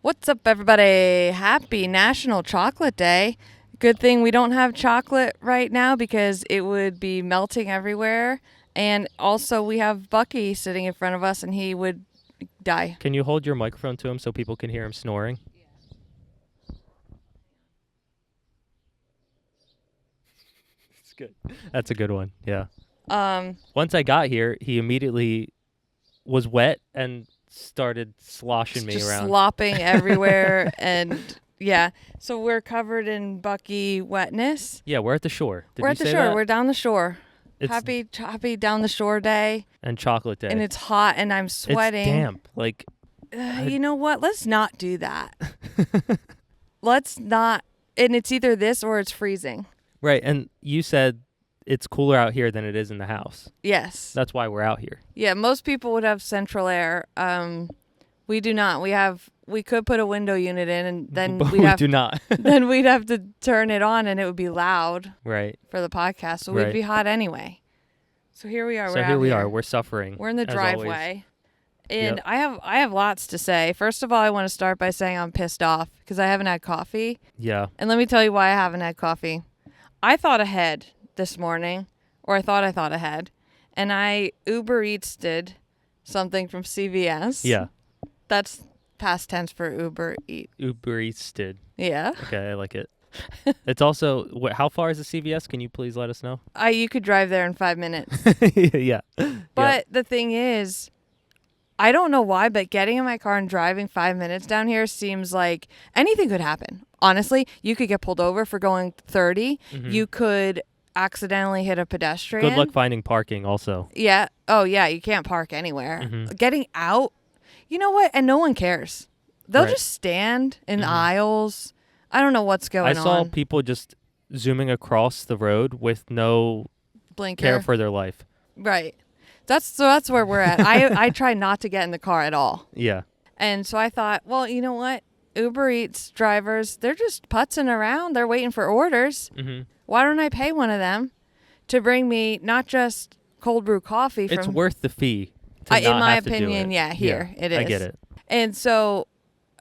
What's up, everybody? Happy National Chocolate Day. Good thing we don't have chocolate right now because it would be melting everywhere. And also we have Bucky sitting in front of us and he would die. Can you hold your microphone to him so people can hear him snoring? It's good. That's a good one. Yeah. Once I got here, he immediately was wet and started sloshing me just around. Slopping everywhere. And yeah, so we're covered in Bucky wetness. Yeah, we're at the shore. We're at the shore. That? We're down the shore. It's happy down the shore day. And chocolate day. And it's hot and I'm sweating. It's damp. Like, you know what? Let's not do that. Let's not. And it's either this or it's freezing. Right. And you said it's cooler out here than it is in the house. Yes. That's why we're out here. Yeah. Most people would have central air. We do not. We could put a window unit in and then we do not. Then we'd have to turn it on and it would be loud. Right. For the podcast. So right. we'd be hot anyway. So here we are. So here we are. We're suffering. We're in the driveway. Always. And yep. I have lots to say. First of all, I want to start by saying I'm pissed off because I haven't had coffee. Yeah. And let me tell you why I haven't had coffee. I thought ahead this morning, or I thought ahead, and I Uber Eats did something from CVS. Yeah. That's past tense for Uber Eat. Uber Eats did. Yeah. Okay, I like it. It's also, how far is the CVS? Can you please let us know? You could drive there in 5 minutes. Yeah. But the thing is, I don't know why, but getting in my car and driving 5 minutes down here seems like anything could happen. Honestly, you could get pulled over for going 30. Mm-hmm. You could accidentally hit a pedestrian. Good luck finding parking also. Yeah. Oh, yeah. You can't park anywhere. Mm-hmm. Getting out, you know what? And no one cares. They'll just stand in aisles. I don't know what's going on. I saw people just zooming across the road with no blinker care for their life. Right. That's where we're at. I try not to get in the car at all. Yeah. And so I thought, well, you know what? Uber Eats drivers, they're just putzing around. They're waiting for orders. Mm-hmm. Why don't I pay one of them to bring me not just cold brew coffee? It's worth the fee. In my opinion, yeah, here it is. I get it. And so,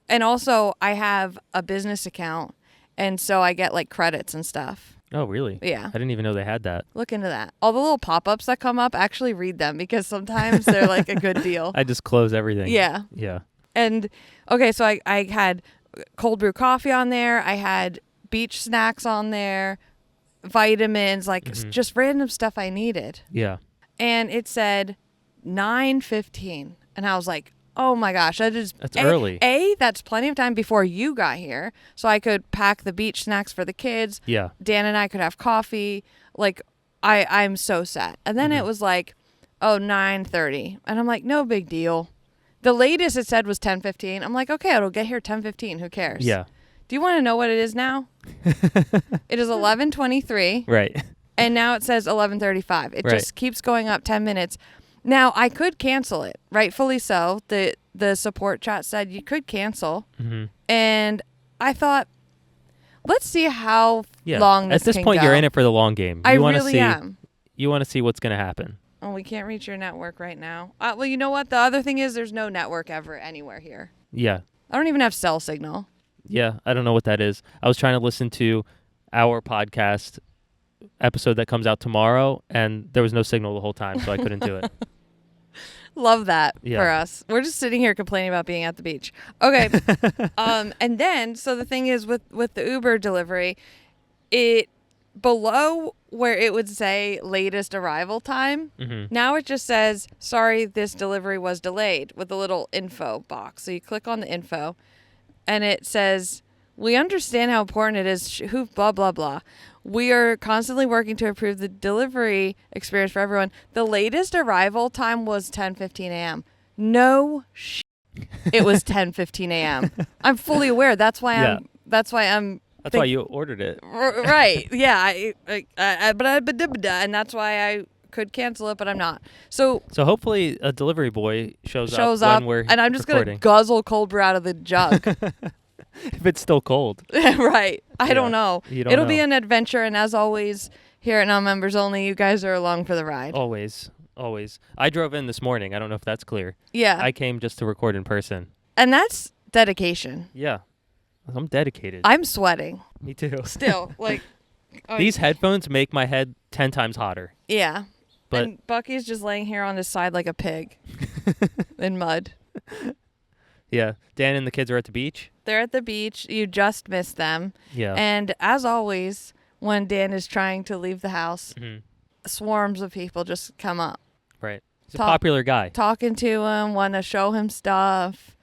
and also I have a business account, and so I get like credits and stuff. Oh, really? Yeah. I didn't even know they had that. Look into that. All the little pop-ups that come up, actually read them because sometimes they're like a good deal. I just close everything. Yeah. Yeah. And, okay, so I had cold brew coffee on there. I had beach snacks on there, vitamins, like just random stuff I needed. Yeah. And it said 9:15. And I was like, oh my gosh, that's early. That's plenty of time before you got here. So I could pack the beach snacks for the kids. Yeah. Dan and I could have coffee. Like, I'm so set. And then it was like, 9:30. And I'm like, no big deal. The latest it said was 10:15. I'm like, okay, it'll get here 10:15. Who cares? Yeah. Do you want to know what it is now? It is 11:23. Right. And now it says 11:35. It just keeps going up 10 minutes. Now, I could cancel it, rightfully so. The support chat said you could cancel. Mm-hmm. And I thought, let's see how long this can go. At this point, you're in it for the long game. I really am. You want to see what's going to happen. Oh, we can't reach your network right now. Well, you know what? The other thing is there's no network ever anywhere here. Yeah. I don't even have cell signal. Yeah, I don't know what that is. I was trying to listen to our podcast episode that comes out tomorrow, and there was no signal the whole time, so I couldn't do it. Love that for us. We're just sitting here complaining about being at the beach. Okay. And then, so the thing is with the Uber delivery, it below where it would say latest arrival time, now it just says, sorry, this delivery was delayed with a little info box. So you click on the info and it says, we understand how important it is, blah, blah, blah. We are constantly working to improve the delivery experience for everyone. The latest arrival time was 10:15 a.m. No shit. It was 10:15 a.m. I'm fully aware. That's why That's why you ordered it. Right. Yeah. And that's why I could cancel it, but I'm not. So hopefully a delivery boy shows up when we're and I'm just going to guzzle cold brew out of the jug. If it's still cold. Right. I don't know. It'll be an adventure, and as always, here at Non-Members Only, you guys are along for the ride. Always. I drove in this morning. I don't know if that's clear. Yeah. I came just to record in person. And that's dedication. Yeah. I'm dedicated. I'm sweating. Me too. Still, like. These headphones make my head 10 times hotter. Yeah. But and Bucky's just laying here on his side like a pig in mud. Yeah. Dan and the kids are at the beach. They're at the beach. You just missed them. Yeah. And as always, when Dan is trying to leave the house, swarms of people just come up. Right. He's a popular guy. Talking to him, want to show him stuff,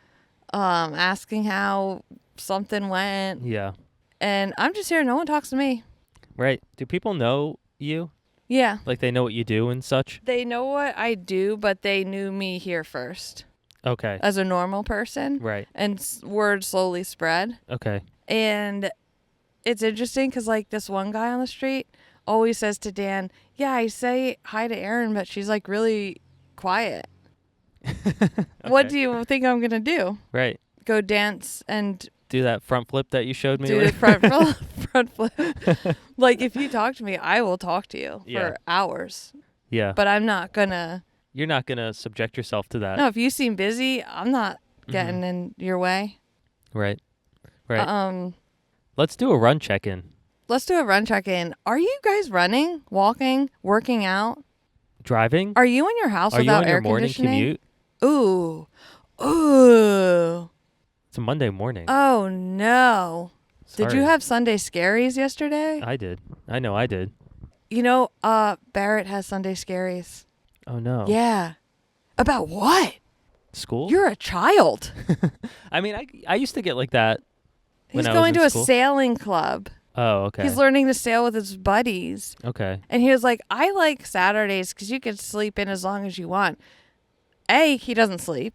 asking how something went. Yeah. And I'm just here. No one talks to me. Right. Do people know you? Yeah. Like they know what you do and such? They know what I do, but they knew me here first. Okay. As a normal person. Right. And word slowly spread. Okay. And it's interesting because, like, this one guy on the street always says to Dan, yeah, I say hi to Erin, but she's, like, really quiet. Okay. What do you think I'm going to do? Right. Go dance and... do that front flip that you showed me? Do the front flip. Like, if you talk to me, I will talk to you for hours. Yeah. But I'm not going to... You're not going to subject yourself to that. No, if you seem busy, I'm not getting in your way. Right. Right. Let's do a run check-in. Let's do a run check-in. Are you guys running, walking, working out? Driving? Are you in your house without air conditioning? Are you on your morning commute? Ooh. It's a Monday morning. Oh, no. Sorry. Did you have Sunday scaries yesterday? I did. I know I did. You know, Barrett has Sunday scaries. Oh, no. Yeah. About what? School? You're a child. I mean, I used to get like that. He's going to a sailing club. Oh, okay. He's learning to sail with his buddies. Okay. And he was like, I like Saturdays because you can sleep in as long as you want. A, he doesn't sleep.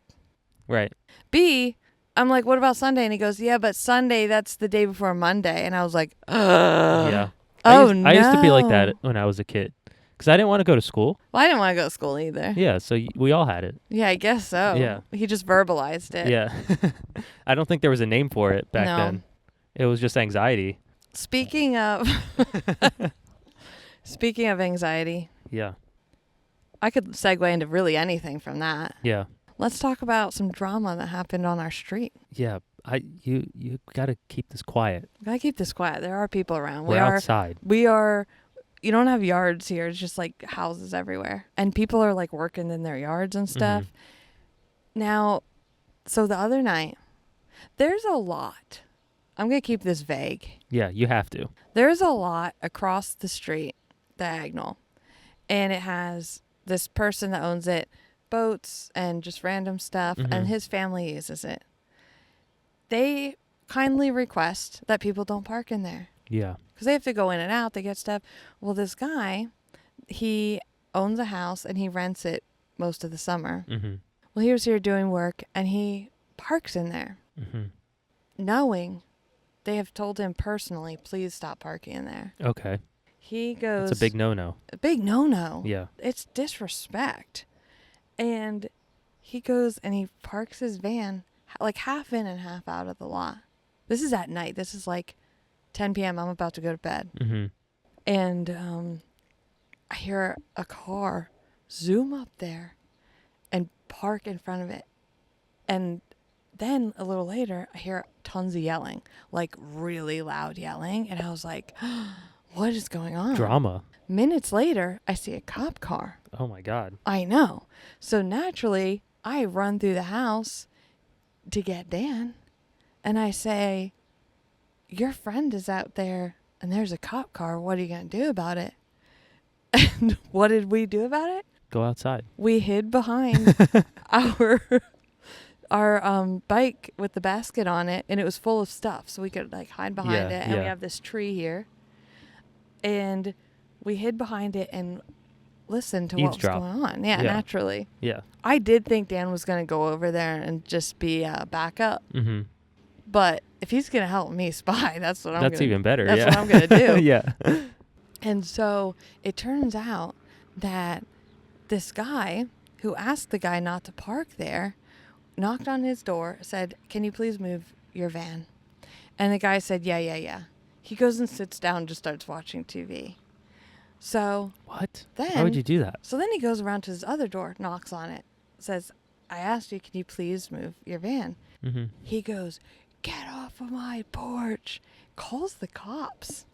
Right. B, I'm like, what about Sunday? And he goes, yeah, but Sunday, that's the day before Monday. And I was like, ugh. Yeah. No. I used to be like that when I was a kid. Because I didn't want to go to school. Well, I didn't want to go to school either. Yeah, so we all had it. Yeah, I guess so. Yeah. He just verbalized it. Yeah. I don't think there was a name for it back then. It was just anxiety. Speaking of anxiety. Yeah. I could segue into really anything from that. Yeah. Let's talk about some drama that happened on our street. Yeah. You got to keep this quiet. We got to keep this quiet. There are people around. We're outside. You don't have yards here. It's just like houses everywhere. And people are like working in their yards and stuff. Now, so the other night, there's a lot. I'm going to keep this vague. Yeah, you have to. There's a lot across the street, diagonal. And it has this person that owns it, boats and just random stuff. And his family uses it. They kindly request that people don't park in there. Yeah. Because they have to go in and out. They get stuff. Well, this guy, he owns a house and he rents it most of the summer. Well, he was here doing work and he parks in there. Knowing they have told him personally, please stop parking in there. Okay. He goes... It's a big no-no. A big no-no. Yeah. It's disrespect. And he goes and he parks his van like half in and half out of the lot. This is at night. This is like 10 p.m. I'm about to go to bed. And I hear a car zoom up there and park in front of it. And then a little later, I hear tons of yelling, like really loud yelling. And I was like, what is going on? Drama. Minutes later, I see a cop car. Oh, my God. I know. So naturally, I run through the house to get Dan. And I say, your friend is out there and there's a cop car. What are you going to do about it? And what did we do about it? Go outside. We hid behind our bike with the basket on it, and it was full of stuff. So we could like hide behind it. And we have this tree here. And we hid behind it and listened to what was going on. Yeah, naturally. Yeah. I did think Dan was going to go over there and just be backup. But if he's going to help me spy, that's what I'm going to do. That's even better. That's what I'm going to do. Yeah. And so it turns out that this guy who asked the guy not to park there knocked on his door, said, can you please move your van? And the guy said, yeah. He goes and sits down and just starts watching TV. So what? Then, how would you do that? So then he goes around to his other door, knocks on it, says, I asked you, can you please move your van? Mm-hmm. He goes, "Get off of my porch." Calls the cops.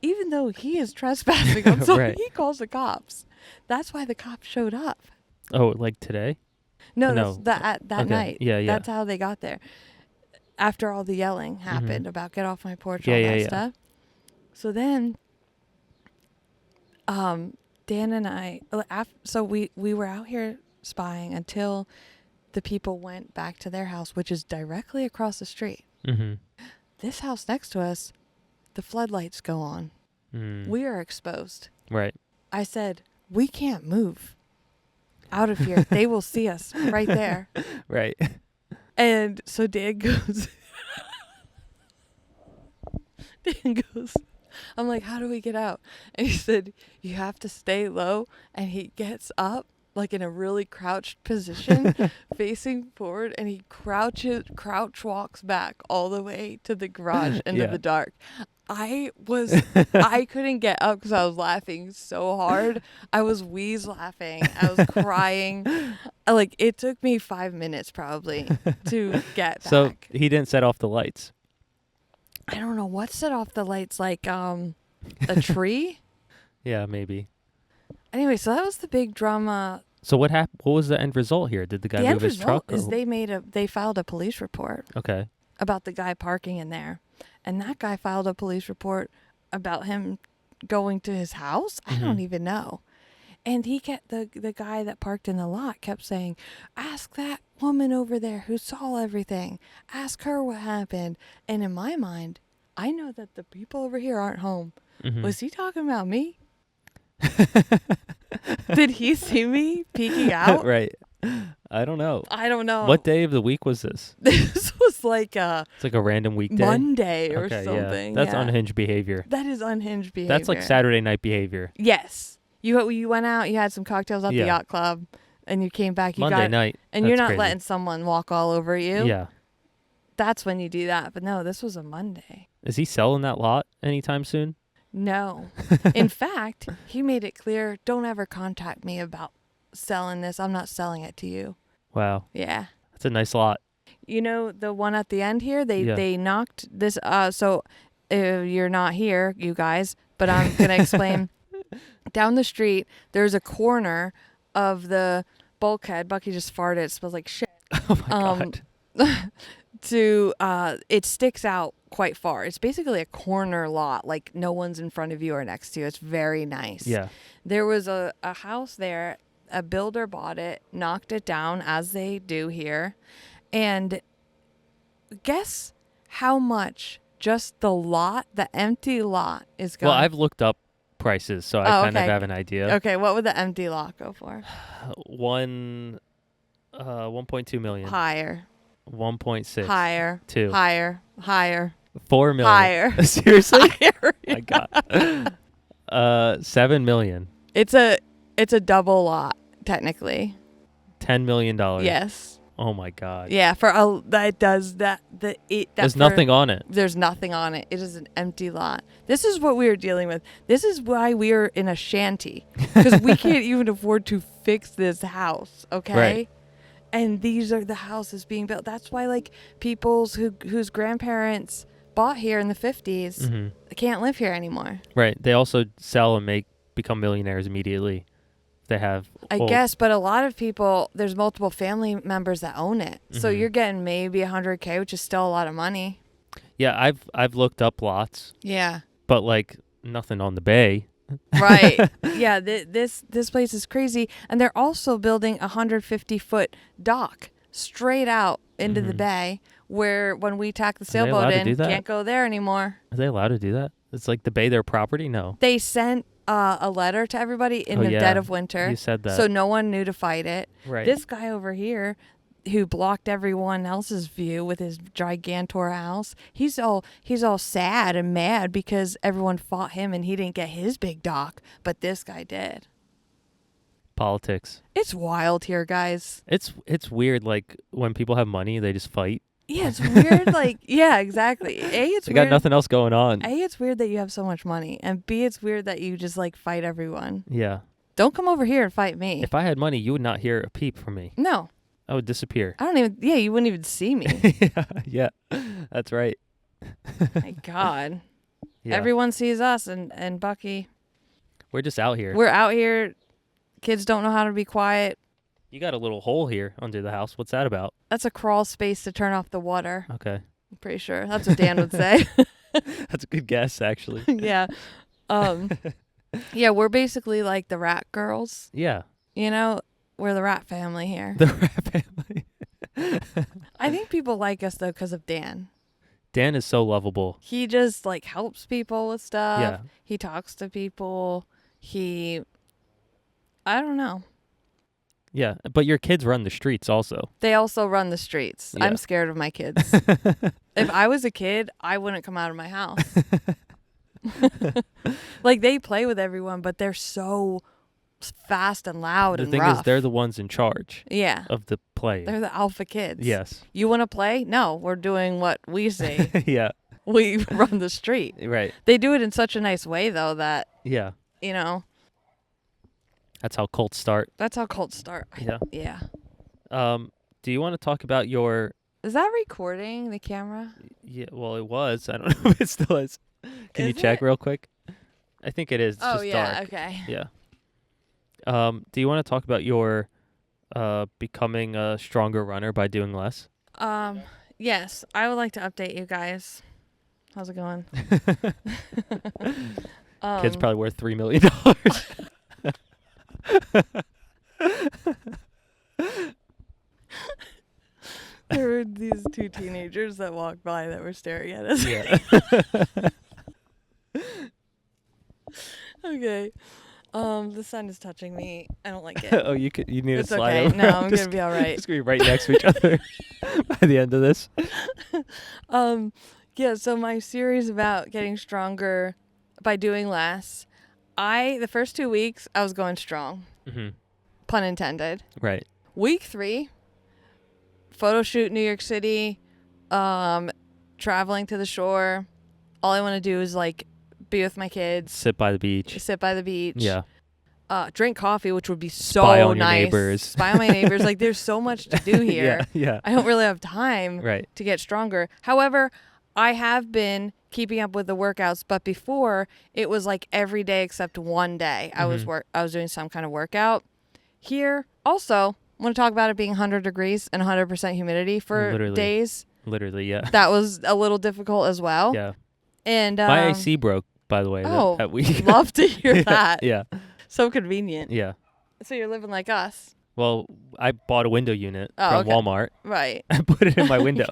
Even though he is trespassing, Right. he calls the cops. That's why the cops showed up. Oh, like today? No, that Okay. night. Yeah. That's how they got there. After all the yelling happened about get off my porch, all that stuff. So then, Dan and I, so we were out here spying until the people went back to their house, which is directly across the street. Mm-hmm. This house next to us, the floodlights go on. We are exposed. Right. I said, we can't move out of here. They will see us right there. Right. And so Dan goes, I'm like, how do we get out? And he said, you have to stay low. And he gets up like in a really crouched position, facing forward, and he crouch walks back all the way to the garage into the dark. I couldn't get up because I was laughing so hard. I was wheeze laughing. I was crying. Like, it took me 5 minutes probably to get back. So he didn't set off the lights. I don't know what set off the lights, like a tree? Yeah, maybe. Anyway, so that was the big drama. So what happened? What was the end result here? Did the guy move his truck? The end result is they filed a police report. Okay. About the guy parking in there. And that guy filed a police report about him going to his house. I don't even know. And he kept the guy that parked in the lot kept saying, ask that woman over there who saw everything. Ask her what happened. And in my mind, I know that the people over here aren't home. Was he talking about me? Did he see me peeking out? Right. I don't know. What day of the week was this? This was like it's like a random weekday. Monday or something. Yeah. That's unhinged behavior. That is unhinged behavior. That's like Saturday night behavior. Yes. You went out, you had some cocktails at the yacht club, and you came back. Monday night. And you're not letting someone walk all over you. Yeah. That's when you do that. But no, this was a Monday. Is he selling that lot anytime soon? No. In fact, he made it clear, don't ever contact me about selling this. I'm not selling it to you. Wow. Yeah. That's a nice lot. You know, the one at the end here, they knocked this. So you're not here, you guys, but I'm going to explain. Down the street, there's a corner of the bulkhead. Bucky just farted. It smells like shit. Oh, my God. It sticks out quite far. It's basically a corner lot, like no one's in front of you or next to you. It's very nice. Yeah. There was a house there. A builder bought it, knocked it down, as they do here. And guess how much just the empty lot is going? Well, I've looked up prices, so I kind of have an idea. Okay, what would the empty lot go for? 1.2 million. Higher. 1.6. Higher. 2. Higher. 4 million. Higher. Seriously? Higher. My God. 7 million. It's a double lot, technically. $10 million. Yes. Oh my God. Yeah, there's nothing on it. There's nothing on it. It is an empty lot. This is what we are dealing with. This is why we are in a shanty, because we can't even afford to fix this house. Okay. Right. And these are the houses being built. That's why, like, people's whose grandparents bought here in the 50s can't live here anymore. Right. They also sell and become millionaires immediately. They have. I guess, but a lot of people, there's multiple family members that own it. So you're getting maybe $100K, which is still a lot of money. Yeah, I've looked up lots. Yeah. But like nothing on the bay. Right. Yeah, this place is crazy, and they're also building a 150-foot dock straight out into the bay, where when we tack the sailboat in, can't go there anymore. Are they allowed to do that? It's like the bay their property? No. They sent a letter to everybody in the dead of winter. You said that. So no one knew to fight it. Right. This guy over here, who blocked everyone else's view with his gigantor house, he's all sad and mad because everyone fought him and he didn't get his big dock, but this guy did. Politics. It's wild here, guys. It's weird. Like when people have money, they just fight. Yeah, it's weird. Like, yeah, exactly. It's they weird. got nothing else going on. It's weird that you have so much money, and B, it's weird that you just like fight everyone. Yeah. Don't come over here and fight me. If I had money, you would not hear a peep from me. No. I would disappear. You wouldn't even see me. Yeah, that's right. My God. Yeah. Everyone sees us and Bucky. We're just out here. We're out here. Kids don't know how to be quiet. You got a little hole here under the house. What's that about? That's a crawl space to turn off the water. Okay. I'm pretty sure. That's what Dan would say. That's a good guess, actually. Yeah. Yeah, we're basically like the rat girls. Yeah. You know, we're the rat family here. The rat family. I think people like us, though, because of Dan. Dan is so lovable. He just, like, helps people with stuff. Yeah. He talks to people. I don't know. Yeah, but your kids run the streets also. They also run the streets. Yeah. I'm scared of my kids. If I was a kid, I wouldn't come out of my house. Like, they play with everyone, but they're so fast and loud and rough. The thing is, they're the ones in charge of the play. They're the alpha kids. Yes. You want to play? No, we're doing what we say. Yeah. We run the street. Right. They do it in such a nice way, though, that, yeah. you know. That's how cults start. Yeah. Yeah. Do you want to talk about your... Is that recording the camera? Yeah, well, it was. I don't know if it still is. Can you check real quick? I think it is. It's just dark. Okay. Yeah. Do you want to talk about your becoming a stronger runner by doing less? Yes, I would like to update you guys. How's it going? Kid's probably worth $3 million. There were these two teenagers that walked by that were staring at us. Yeah. Okay. The sun is touching me. I don't like it. Oh, you need it's to slide okay. over. No, I'm gonna be all right. Just gonna be right next to each other by the end of this. Yeah. So my series about getting stronger by doing less. The first 2 weeks I was going strong. Mm-hmm. Pun intended. Right. Week 3, photo shoot, New York City, traveling to the shore. All I want to do is like be with my kids. Sit by the beach. Yeah. Drink coffee, which would be so Spy on nice. Your neighbors. Spy on my neighbors. Like there's so much to do here. Yeah. I don't really have time to get stronger. However, I have been keeping up with the workouts, but before it was like every day except one day I was doing some kind of workout. Here also, I want to talk about it being 100 degrees and 100% humidity for days. Literally, yeah. That was a little difficult as well. Yeah. And my AC broke, by the way. That week. Love to hear that. Yeah. So convenient. Yeah. So you're living like us. Well, I bought a window unit from Walmart. Right. I put it in my window.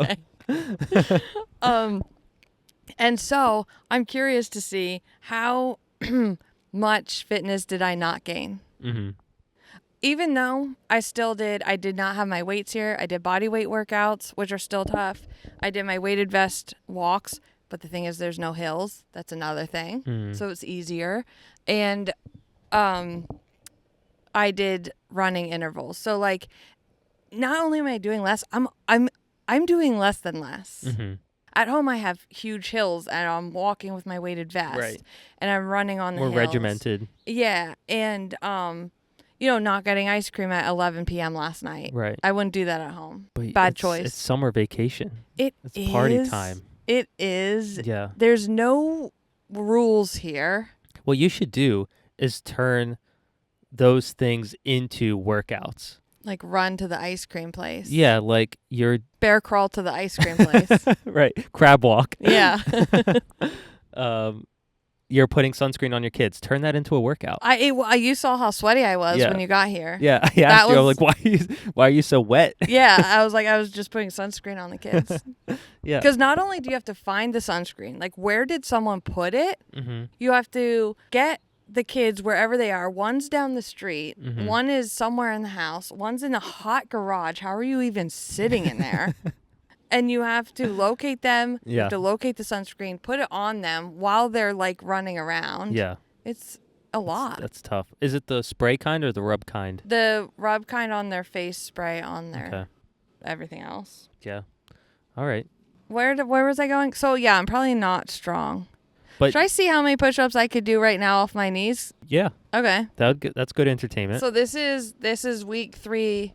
And so I'm curious to see how much fitness did I not gain. Mm-hmm. Even though I did not have my weights here. I did body weight workouts, which are still tough. I did my weighted vest walks, but the thing is there's no hills. That's another thing. Mm. So it's easier. And I did running intervals. So like not only am I doing less, I'm doing less than less. Mm-hmm. At home, I have huge hills, and I'm walking with my weighted vest, and I'm running on the hills. More regimented. Yeah, and not getting ice cream at 11 p.m. last night. Right. I wouldn't do that at home. But Bad choice. It's summer vacation. It's party time. It is. Yeah. There's no rules here. What you should do is turn those things into workouts. Like run to the ice cream place. Yeah, like you're... Bear crawl to the ice cream place. Right. Crab walk. Yeah. You're putting sunscreen on your kids. Turn that into a workout. You saw how sweaty I was when you got here. Yeah. I asked you, I'm like, why are you so wet? Yeah. I was just putting sunscreen on the kids. Yeah. Because not only do you have to find the sunscreen, like where did someone put it? Mm-hmm. You have to get the kids wherever they are. One's down the street. Mm-hmm. One is somewhere in the house. One's in a hot garage. How are you even sitting in there? And you have to locate them. Yeah. You have to locate the sunscreen, put it on them while they're like running around. Yeah. It's a lot. That's tough. Is it the spray kind or the rub kind? The rub kind on their face, spray on their everything else. Yeah. All right. Where was I going? So yeah, I'm probably not strong. But should I see how many push-ups I could do right now off my knees? Yeah. Okay. That's good entertainment. So this is week 3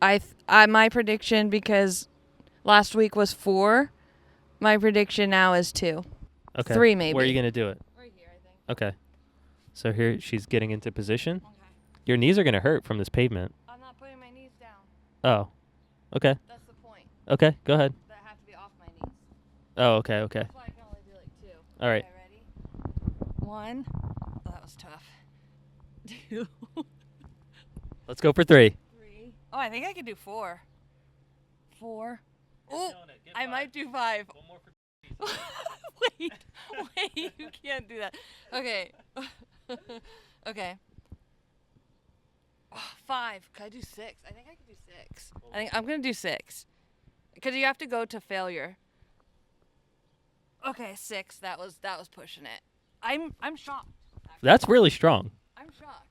my prediction, because last week was 4, my prediction now is 2. Okay. 3 maybe. Where are you going to do it? Right here, I think. Okay. So here she's getting into position. Okay. Your knees are going to hurt from this pavement. I'm not putting my knees down. Oh. Okay. That's the point. Okay, go ahead. That I have to be off my knees. Oh, okay. That's why I can only do like 2. All right. Okay, ready? 1. Oh, that was tough. 2. Let's go for 3. 3. Oh, I think I could do 4. 4. Oh, I might do 5. One more for wait, you can't do that. Okay. Okay. Oh, 5. Could I do 6? I think I could do 6. I think I'm going to do 6. Because you have to go to failure. Okay, 6. That was pushing it. I'm shocked. Actually. That's really strong. I'm shocked.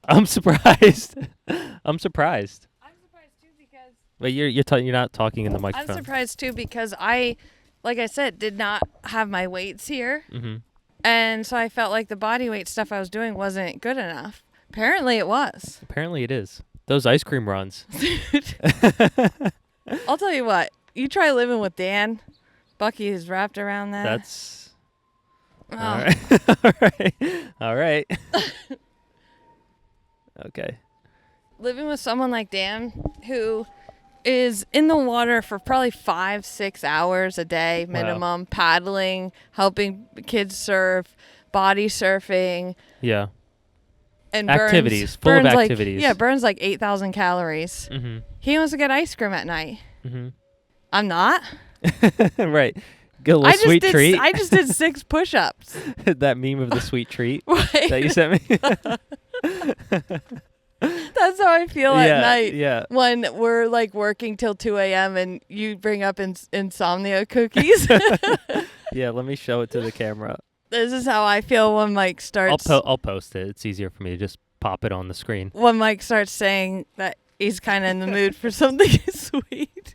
I'm surprised. I'm surprised. I'm surprised too because. But you're not talking in the microphone. I'm surprised too because I, like I said, did not have my weights here, and so I felt like the body weight stuff I was doing wasn't good enough. Apparently, it was. Apparently, it is. Those ice cream runs. Dude. I'll tell you what. You try living with Dan. Bucky is wrapped around that. That's. Oh. All right. All right. Okay. Living with someone like Dan, who is in the water for probably 5-6 hours a day minimum, paddling, helping kids surf, body surfing. Yeah. And activities, full of activities. Burns like 8,000 calories. Mm-hmm. He wants to get ice cream at night. Mm-hmm. I'm not. Right. Get a little sweet treat. I just did 6 push-ups. That meme of the sweet treat Right. that you sent me. That's how I feel at night. Yeah. When we're like working till 2 a.m. and you bring up insomnia cookies. Yeah, let me show it to the camera. This is how I feel when Mike starts. I'll post it. It's easier for me to just pop it on the screen. When Mike starts saying that he's kind of in the mood for something sweet.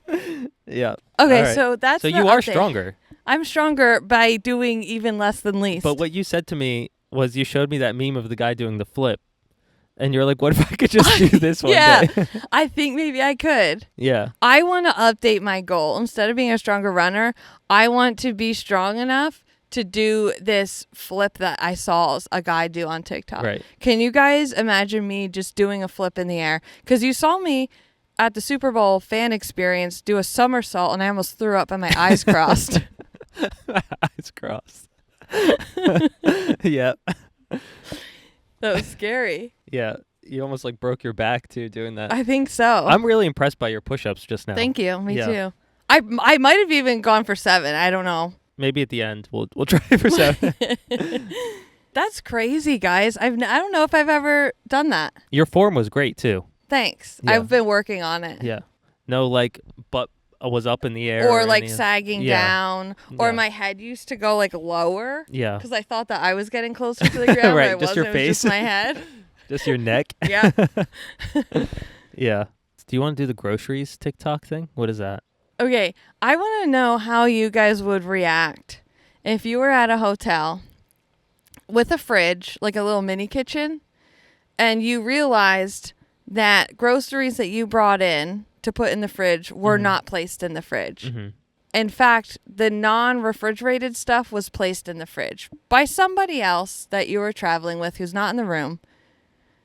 Yeah. Okay, right. so that's so the you are update. stronger. I'm stronger by doing even less than least. But what you said to me was you showed me that meme of the guy doing the flip. And you're like, what if I could just do this one day? I think maybe I could. Yeah. I want to update my goal. Instead of being a stronger runner, I want to be strong enough to do this flip that I saw a guy do on TikTok. Right. Can you guys imagine me just doing a flip in the air? Because you saw me at the Super Bowl fan experience do a somersault and I almost threw up and my eyes crossed. Eyes crossed. Yep. That was scary. Yeah. You almost like broke your back too doing that. I think so. I'm really impressed by your push-ups just now. Thank you. Me too. I might have even gone for 7. I don't know. Maybe at the end we'll try for 7. That's crazy, guys. I don't know if I've ever done that. Your form was great too. Thanks. Yeah. I've been working on it. Yeah. No, like butt was up in the air. Or like sagging down. Or Yeah. my head used to go like lower. Yeah. Because I thought that I was getting closer to the ground. Right, but I just your wasn't. It was face. just my head. Just your neck. Yeah. Yeah. Do you want to do the groceries TikTok thing? What is that? Okay. I want to know how you guys would react if you were at a hotel with a fridge, like a little mini kitchen, and you realized that groceries that you brought in to put in the fridge were not placed in the fridge. Mm-hmm. In fact, the non-refrigerated stuff was placed in the fridge by somebody else that you were traveling with who's not in the room.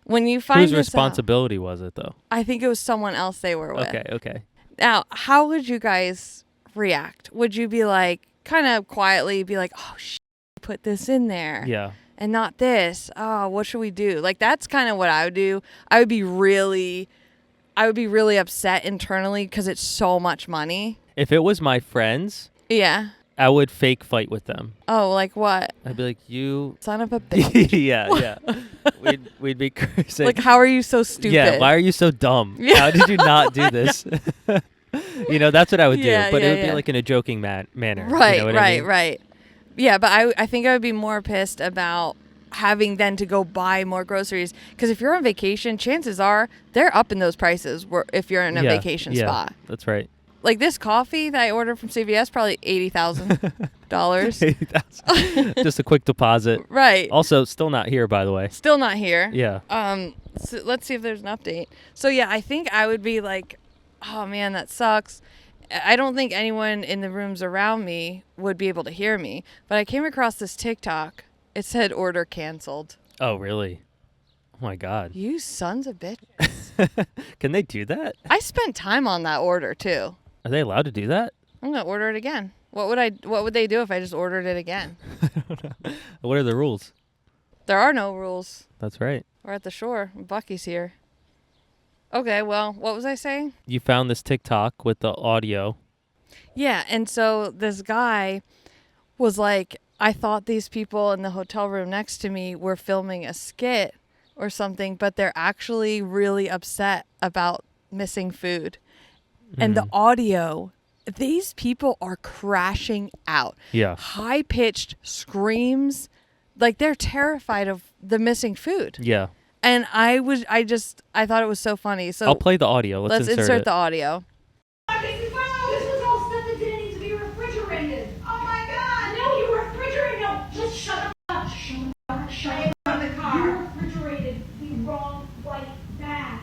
When you find whose responsibility was it though? I think it was someone else they were with. Okay. Now, how would you guys react? Would you be like, kind of quietly be like, oh, put this in there? Yeah. And not this. Oh, what should we do? Like, that's kind of what I would do. I would be really upset internally because it's so much money. If it was my friends, yeah, I would fake fight with them. Oh, like what? I'd be like, you son of a bitch. yeah. We'd be crazy. Like, how are you so stupid? Yeah, why are you so dumb? Yeah. How did you not do this? That's what I would do. But it would be like in a joking manner. Right, you know what I mean? right. Yeah, but I think I would be more pissed about having then to go buy more groceries. Because if you're on vacation, chances are they're up in those prices if you're in a vacation spot. That's right. Like this coffee that I ordered from CVS, probably $80,000. $80,000. Just a quick deposit. Right. Also, still not here, by the way. Still not here. Yeah. So let's see if there's an update. So yeah, I think I would be like oh man, that sucks. I don't think anyone in the rooms around me would be able to hear me, but I came across this TikTok. It said order canceled. Oh, really? Oh my God. You sons of bitches. Can they do that? I spent time on that order too. Are they allowed to do that? I'm going to order it again. What would they do if I just ordered it again? I don't know. What are the rules? There are no rules. That's right. We're at the shore. Bucky's here. Okay, well, what was I saying? You found this TikTok with the audio. Yeah, and so this guy was like, I thought these people in the hotel room next to me were filming a skit or something, but they're actually really upset about missing food. And the audio, these people are crashing out. Yeah. High-pitched screams. Like, they're terrified of the missing food. Yeah. And I thought it was so funny. So I'll play the audio. Let's insert the audio. This was all stuff that didn't need to be refrigerated. Oh my God! No, you refrigerated. No, just shut up. Shut up. The car. You refrigerated the wrong white bag.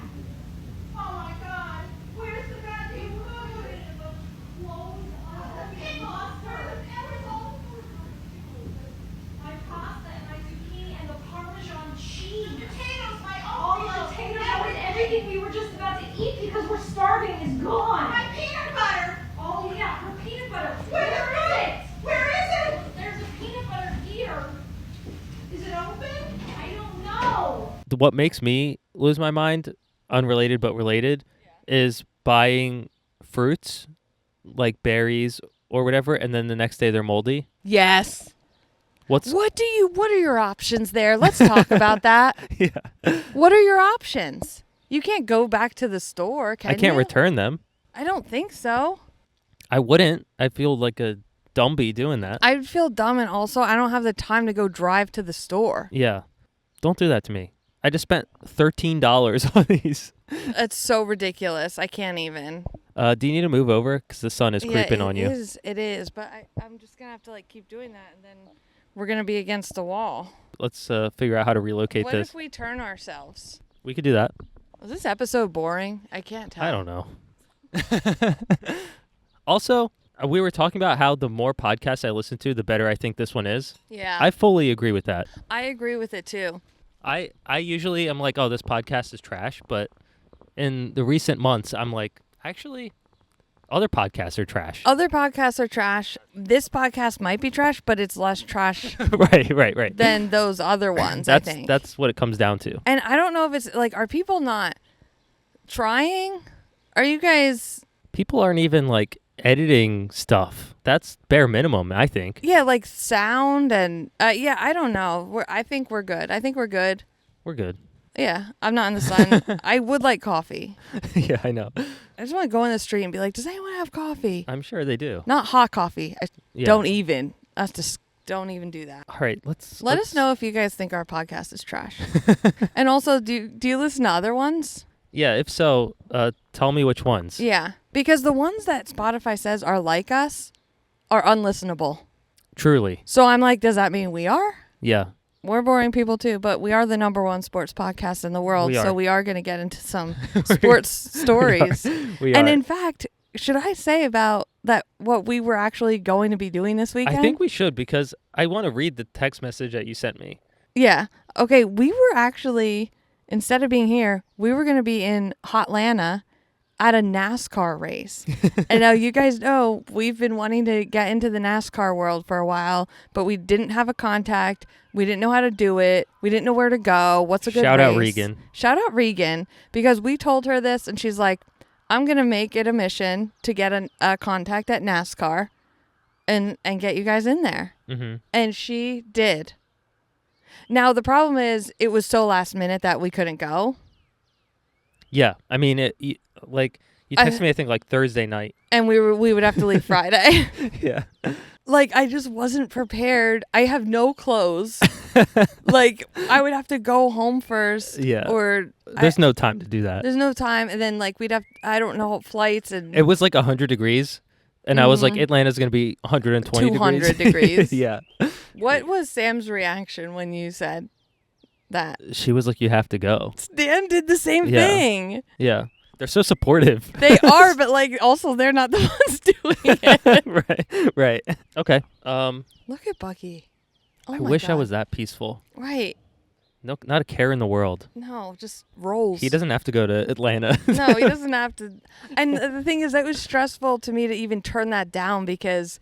Oh my God! Where's the bag you refrigerated? The clothes on the pasta. My pasta and my zucchini and the Parmesan cheese. The potatoes, all the potatoes and everything we were just about to eat because we're starving is gone. My peanut butter. Oh yeah, her peanut butter. Where is it? Where is it? There's a peanut butter here. Is it open? I don't know. What makes me lose my mind, unrelated but related, is buying fruits like berries or whatever, and then the next day they're moldy. Yes. What are your options there? Let's talk about that. Yeah. What are your options? You can't go back to the store, can you? I can't return them. I don't think so. I wouldn't. I feel like a dumbie doing that. I'd feel dumb, and also I don't have the time to go drive to the store. Yeah. Don't do that to me. I just spent $13 on these. It's so ridiculous. I can't even. Do you need to move over? Because the sun is creeping on you. It is. But I'm just going to have to keep doing that, and then we're going to be against the wall. Let's figure out how to relocate what this. What if we turn ourselves? We could do that. Was this episode boring? I can't tell. I don't know. Also, we were talking about how the more podcasts I listen to, the better I think this one is. Yeah. I fully agree with that. I agree with it too. I usually am like, oh, this podcast is trash. But in the recent months, I'm like, actually, other podcasts are trash. Other podcasts are trash. This podcast might be trash, but it's less trash right. than those other ones, I think. That's what it comes down to. And I don't know if it's like, are people not trying? Are you guys... People aren't even like editing stuff. That's bare minimum, I think. Yeah, like sound and yeah, I don't know. I think we're good. We're good. Yeah, I'm not in the sun. I would like coffee. Yeah, I know. I just want to go in the street and be like, does anyone have coffee? I'm sure they do. Not hot coffee. Yeah. Don't even. Don't even do that. All right, let us know if you guys think our podcast is trash. And also, do you listen to other ones? Yeah, if so, tell me which ones. Yeah, because the ones that Spotify says are like us are unlistenable. Truly. So I'm like, does that mean we are? Yeah. We're boring people too, but we are the #1 sports podcast in the world, so we are going to get into some sports stories. We are. And in fact, should I say about that what we were actually going to be doing this weekend? I think we should, because I want to read the text message that you sent me. Yeah. Okay, we were actually, instead of being here, we were going to be in Hotlanta at a NASCAR race. And now you guys know we've been wanting to get into the NASCAR world for a while, but we didn't have a contact. We didn't know how to do it. We didn't know where to go. What's a good Shout race? out Regan. Shout out Regan, because we told her this and she's like, I'm going to make it a mission to get a contact at NASCAR and get you guys in there. Mm-hmm. And she did. Now, the problem is it was so last minute that we couldn't go. Yeah. I mean, you texted me, I think, like Thursday night. And we would have to leave Friday. Yeah. Like, I just wasn't prepared. I have no clothes. Like, I would have to go home first. Yeah. Or there's no time to do that. There's no time. And then, like, we'd have, I don't know, flights. And it was like 100 degrees. And I was like, Atlanta's going to be 120 200 degrees. Yeah. What was Sam's reaction when you said that? She was like, you have to go. Stan did the same thing. Yeah. They're so supportive. They are, but like also they're not the ones doing it. Right. Okay. Look at Bucky. Oh I my wish I God. was that peaceful. Right. No, not a care in the world. No, just rolls. He doesn't have to go to Atlanta. No, he doesn't have to. And the thing is, that was stressful to me to even turn that down because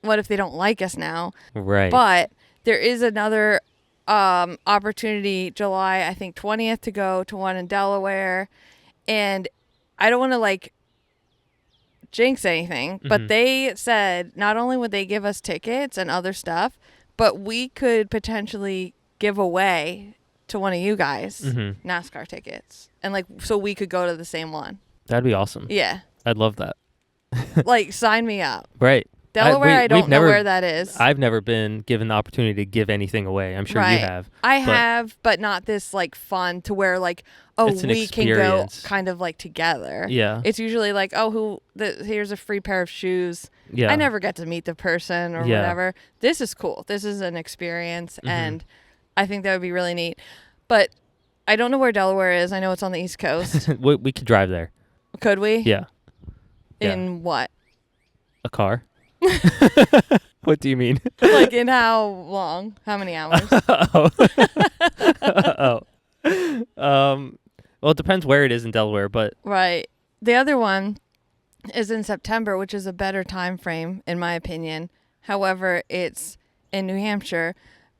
what if they don't like us now? Right. But there is another opportunity, July, I think 20th, to go to one in Delaware. And I don't want to like jinx anything, but they said not only would they give us tickets and other stuff, but we could potentially give away to one of you guys NASCAR tickets. And like, so we could go to the same one. That'd be awesome. Yeah. I'd love that. Like, sign me up. Right. Delaware, I don't know where that is. I've never been given the opportunity to give anything away. I'm sure you have. I have, but not this like fun to where like, oh, we can go kind of like together. Yeah. It's usually like, oh, here's a free pair of shoes. Yeah. I never get to meet the person or whatever. This is cool. This is an experience, and I think that would be really neat. But I don't know where Delaware is. I know it's on the East Coast. We could drive there. Could we? Yeah. In what? A car. What do you mean? Like in how long? How many hours? Well, it depends where it is in Delaware, but right. The other one is in September, which is a better time frame in my opinion. However, it's in New Hampshire.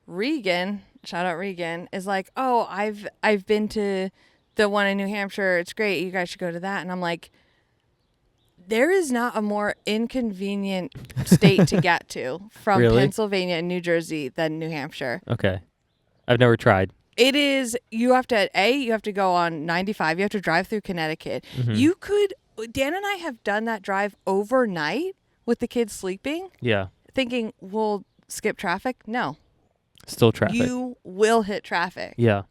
Regan, shout out Regan, is like, "Oh, I've been to the one in New Hampshire. It's great. You guys should go to that." And I'm like, there is not a more inconvenient state to get to from Pennsylvania and New Jersey than New Hampshire. Okay. I've never tried. It is, you have to go on 95. You have to drive through Connecticut. Dan and I have done that drive overnight with the kids sleeping. Yeah. Thinking we'll skip traffic. No. Still traffic. You will hit traffic. Yeah.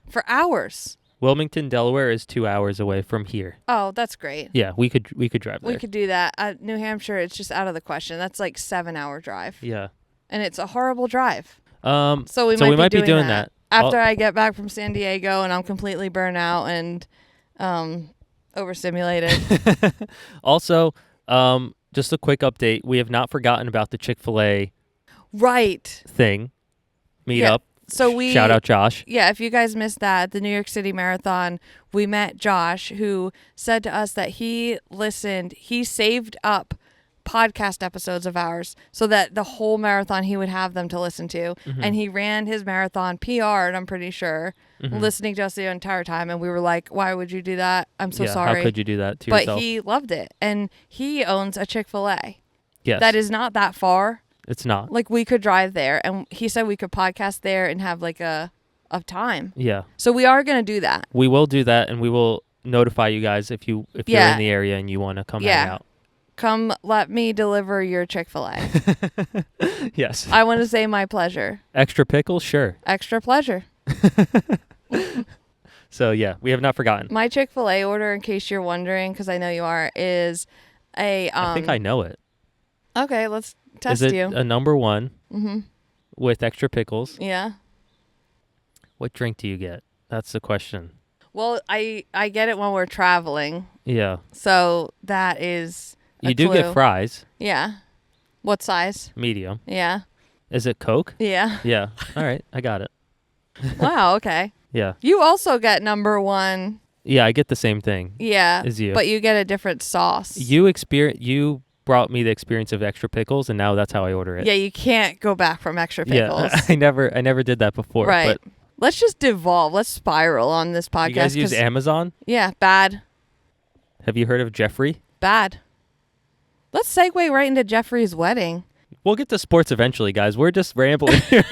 For hours. Wilmington, Delaware is 2 hours away from here. Oh, that's great. Yeah, we could drive there. We could do that. New Hampshire, it's just out of the question. That's like 7-hour drive. Yeah. And it's a horrible drive. So we might be doing that. After I get back from San Diego and I'm completely burnt out and overstimulated. Also, just a quick update. We have not forgotten about the Chick-fil-A thing. Meet up. So shout out Josh. Yeah, if you guys missed that, the New York City Marathon, we met Josh, who said to us that he saved up podcast episodes of ours so that the whole marathon he would have them to listen to. And he ran his marathon PR'd, I'm pretty sure, listening to us the entire time. And we were like, why would you do that? I'm so sorry. How could you do that to yourself? But he loved it. And he owns a Chick-fil-A. Yes. That is not that far. It's not. Like, we could drive there, and he said we could podcast there and have, like, a time. Yeah. So we are going to do that. We will do that, and we will notify you guys if you're in the area and you want to come hang out. Come, let me deliver your Chick-fil-A. Yes. I want to say my pleasure. Extra pickles? Sure. Extra pleasure. So, yeah, we have not forgotten. My Chick-fil-A order, in case you're wondering, because I know you are, is a... I think I know it. Okay, let's test you. Is it you. a number one with extra pickles? Yeah. What drink do you get? That's the question. Well, I get it when we're traveling. Yeah. So that is a You do clue. get fries. Yeah. What size? Medium. Yeah. Is it Coke? Yeah. Yeah. All right. I got it. Wow. Okay. Yeah. You also get number one. Yeah, I get the same thing. Yeah. As you. But you get a different sauce. You brought me the experience of extra pickles, and now that's how I order it. Yeah, you can't go back from extra pickles. Yeah, I never did that before. Right. But let's just devolve. Let's spiral on this podcast. You guys use Amazon? Yeah, bad. Have you heard of Jeffrey? Bad. Let's segue right into Jeffrey's wedding. We'll get to sports eventually, guys. We're just rambling here.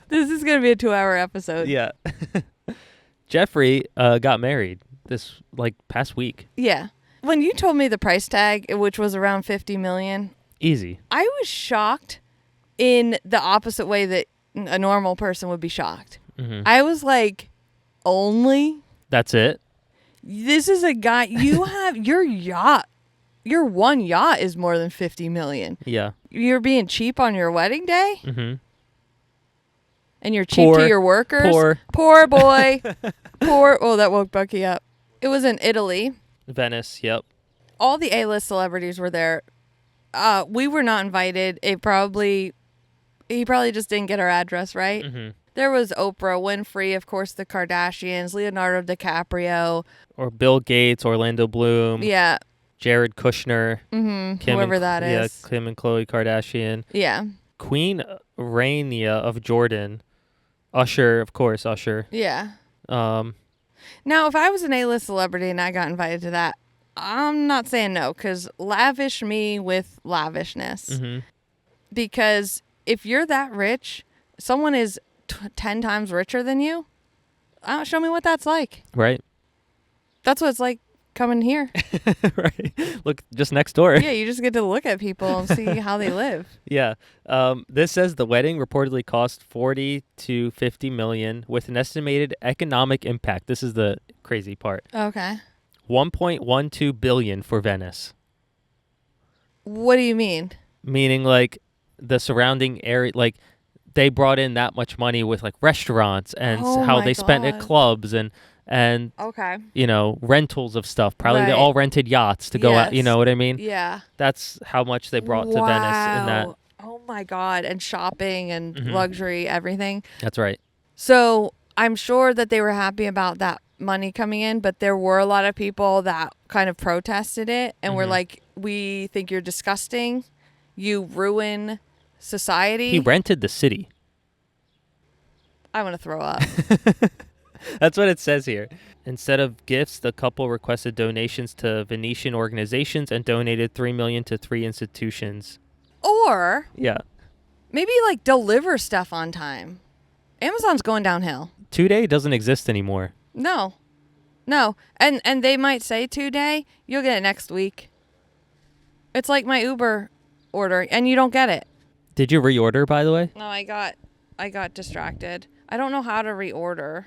This is going to be a 2-hour episode. Yeah. Jeffrey got married this past week. Yeah. When you told me the price tag, which was around $50 million, easy. I was shocked in the opposite way that a normal person would be shocked. I was like, only? That's it? This is a guy, you have your yacht. Your one yacht is more than $50 million. Yeah. You're being cheap on your wedding day? And you're cheap Poor, to your workers? Poor boy. Poor. Oh, that woke Bucky up. It was in Italy. Venice, yep. All the A-list celebrities were there. We were not invited. He probably just didn't get our address right. Mm-hmm. There was Oprah Winfrey, of course, the Kardashians, Leonardo DiCaprio. Or Bill Gates, Orlando Bloom. Yeah. Jared Kushner. Mm-hmm. Whoever that is. Yeah, Kim and Khloe Kardashian. Yeah. Queen Rania of Jordan. Usher, of course, Usher. Yeah. Now, if I was an A-list celebrity and I got invited to that, I'm not saying no, because lavish me with lavishness. Mm-hmm. Because if you're that rich, someone is 10 times richer than you, show me what that's like. Right. That's what it's like coming here. Right. Look, just next door. Yeah, you just get to look at people and see how they live. Yeah. This says the wedding reportedly cost 40 to 50 million with an estimated economic impact. This is the crazy part. Okay. 1.12 billion for Venice. What do you mean? Meaning like the surrounding area, like they brought in that much money with like restaurants and how they spent at clubs and okay, rentals of stuff. Probably they Right. all rented yachts to go out. You know what I mean? Yeah. That's how much they brought to Venice in that. Oh my God. And shopping and Mhm. luxury, everything. That's right. So I'm sure that they were happy about that money coming in, but there were a lot of people that kind of protested it and were Mhm. like, we think you're disgusting. You ruin society. He rented the city. I want to throw up. That's what it says here. Instead of gifts, the couple requested donations to Venetian organizations and donated $3 million to 3 institutions. Or Yeah. maybe like deliver stuff on time. Amazon's going downhill. 2-day doesn't exist anymore. No. And they might say 2-day, you'll get it next week. It's like my Uber order and you don't get it. Did you reorder, by the way? No, I got distracted. I don't know how to reorder.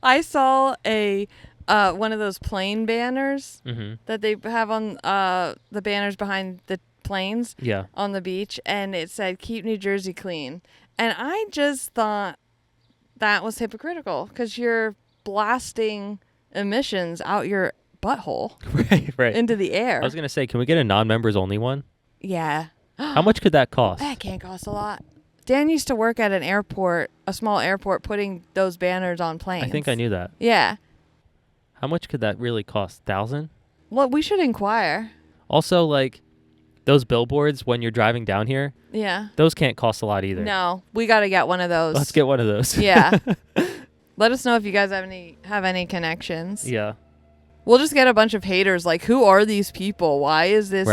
I saw a one of those plane banners that they have on the banners behind the planes on the beach, and it said "Keep New Jersey clean," and I just thought that was hypocritical because you're blasting emissions out your butthole right into the air. I was gonna say, can we get a non-members only one? Yeah. How much could that cost? That can't cost a lot. Dan used to work at an airport, a small airport, putting those banners on planes. I think I knew that. Yeah. How much could that really cost? 1,000? Well, we should inquire. Also, like, those billboards when you're driving down here, Yeah. those can't cost a lot either. No, we got to get one of those. Let's get one of those. Yeah. Let us know if you guys have any connections. Yeah. We'll just get a bunch of haters like, who are these people? Why is this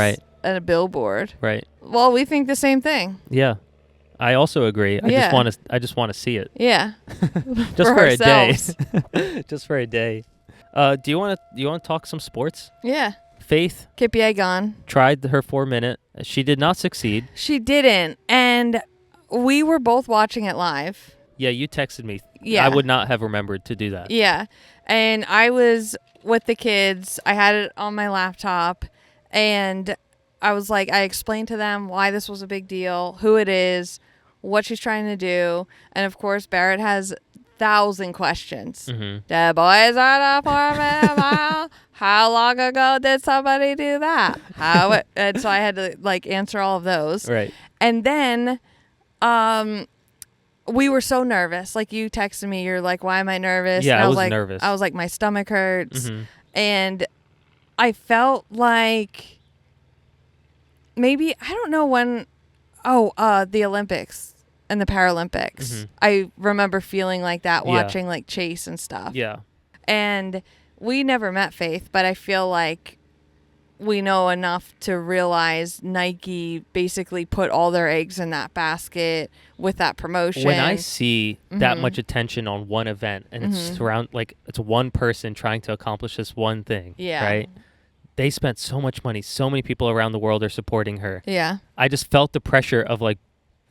at a billboard? Right. Well, we think the same thing. Yeah. I also agree. I just want to see it. Yeah. Just for a day. ourselves. Just for a day. Do you want to talk some sports? Yeah. Faith Kipier gone. tried her 4-minute. She did not succeed. She didn't. And we were both watching it live. Yeah, you texted me. Yeah. I would not have remembered to do that. Yeah. And I was with the kids. I had it on my laptop. And I was like, I explained to them why this was a big deal, who it is, what she's trying to do. And of course, Barrett has 1,000 questions. Mm-hmm. The boys are the 4-minute mile. How long ago did somebody do that? And so I had to like answer all of those. Right. And then we were so nervous. Like you texted me, you're like, why am I nervous? Yeah, and I was like, nervous. I was like, my stomach hurts. Mm-hmm. And I felt like maybe, I don't know when, the Olympics and the Paralympics. Mm-hmm. I remember feeling like that watching like Chase and stuff. Yeah. And we never met Faith, but I feel like we know enough to realize Nike basically put all their eggs in that basket with that promotion. When I see that much attention on one event and it's it's one person trying to accomplish this one thing, right? They spent so much money. So many people around the world are supporting her. Yeah. I just felt the pressure of as like,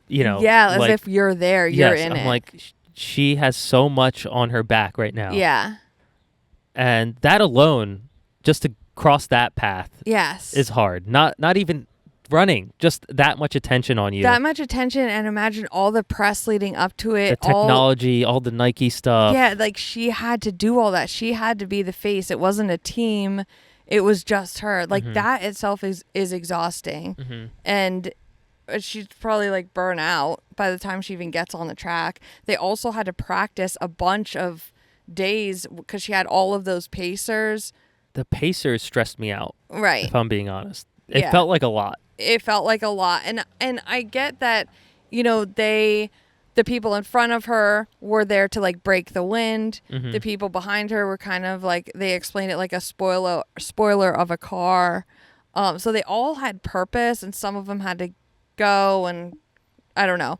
if you're there, you're in it. I'm like, she has so much on her back right now. Yeah. And that alone, just to cross that path, Yes. is hard. Not even running. Just that much attention on you. That much attention, and imagine all the press leading up to it. The technology, all the Nike stuff. Yeah, like she had to do all that. She had to be the face. It wasn't a team. It was just her. Like that itself is exhausting. And she's probably like burnt out by the time she even gets on the track. They also had to practice a bunch of days because she had all of those pacers. The pacers stressed me out. Right. If I'm being honest. It felt like a lot. It felt like a lot. And I get that, you know, the people in front of her were there to like break the wind. The people behind her were kind of like, they explained it like a spoiler of a car. So they all had purpose, and some of them had to go, and I don't know.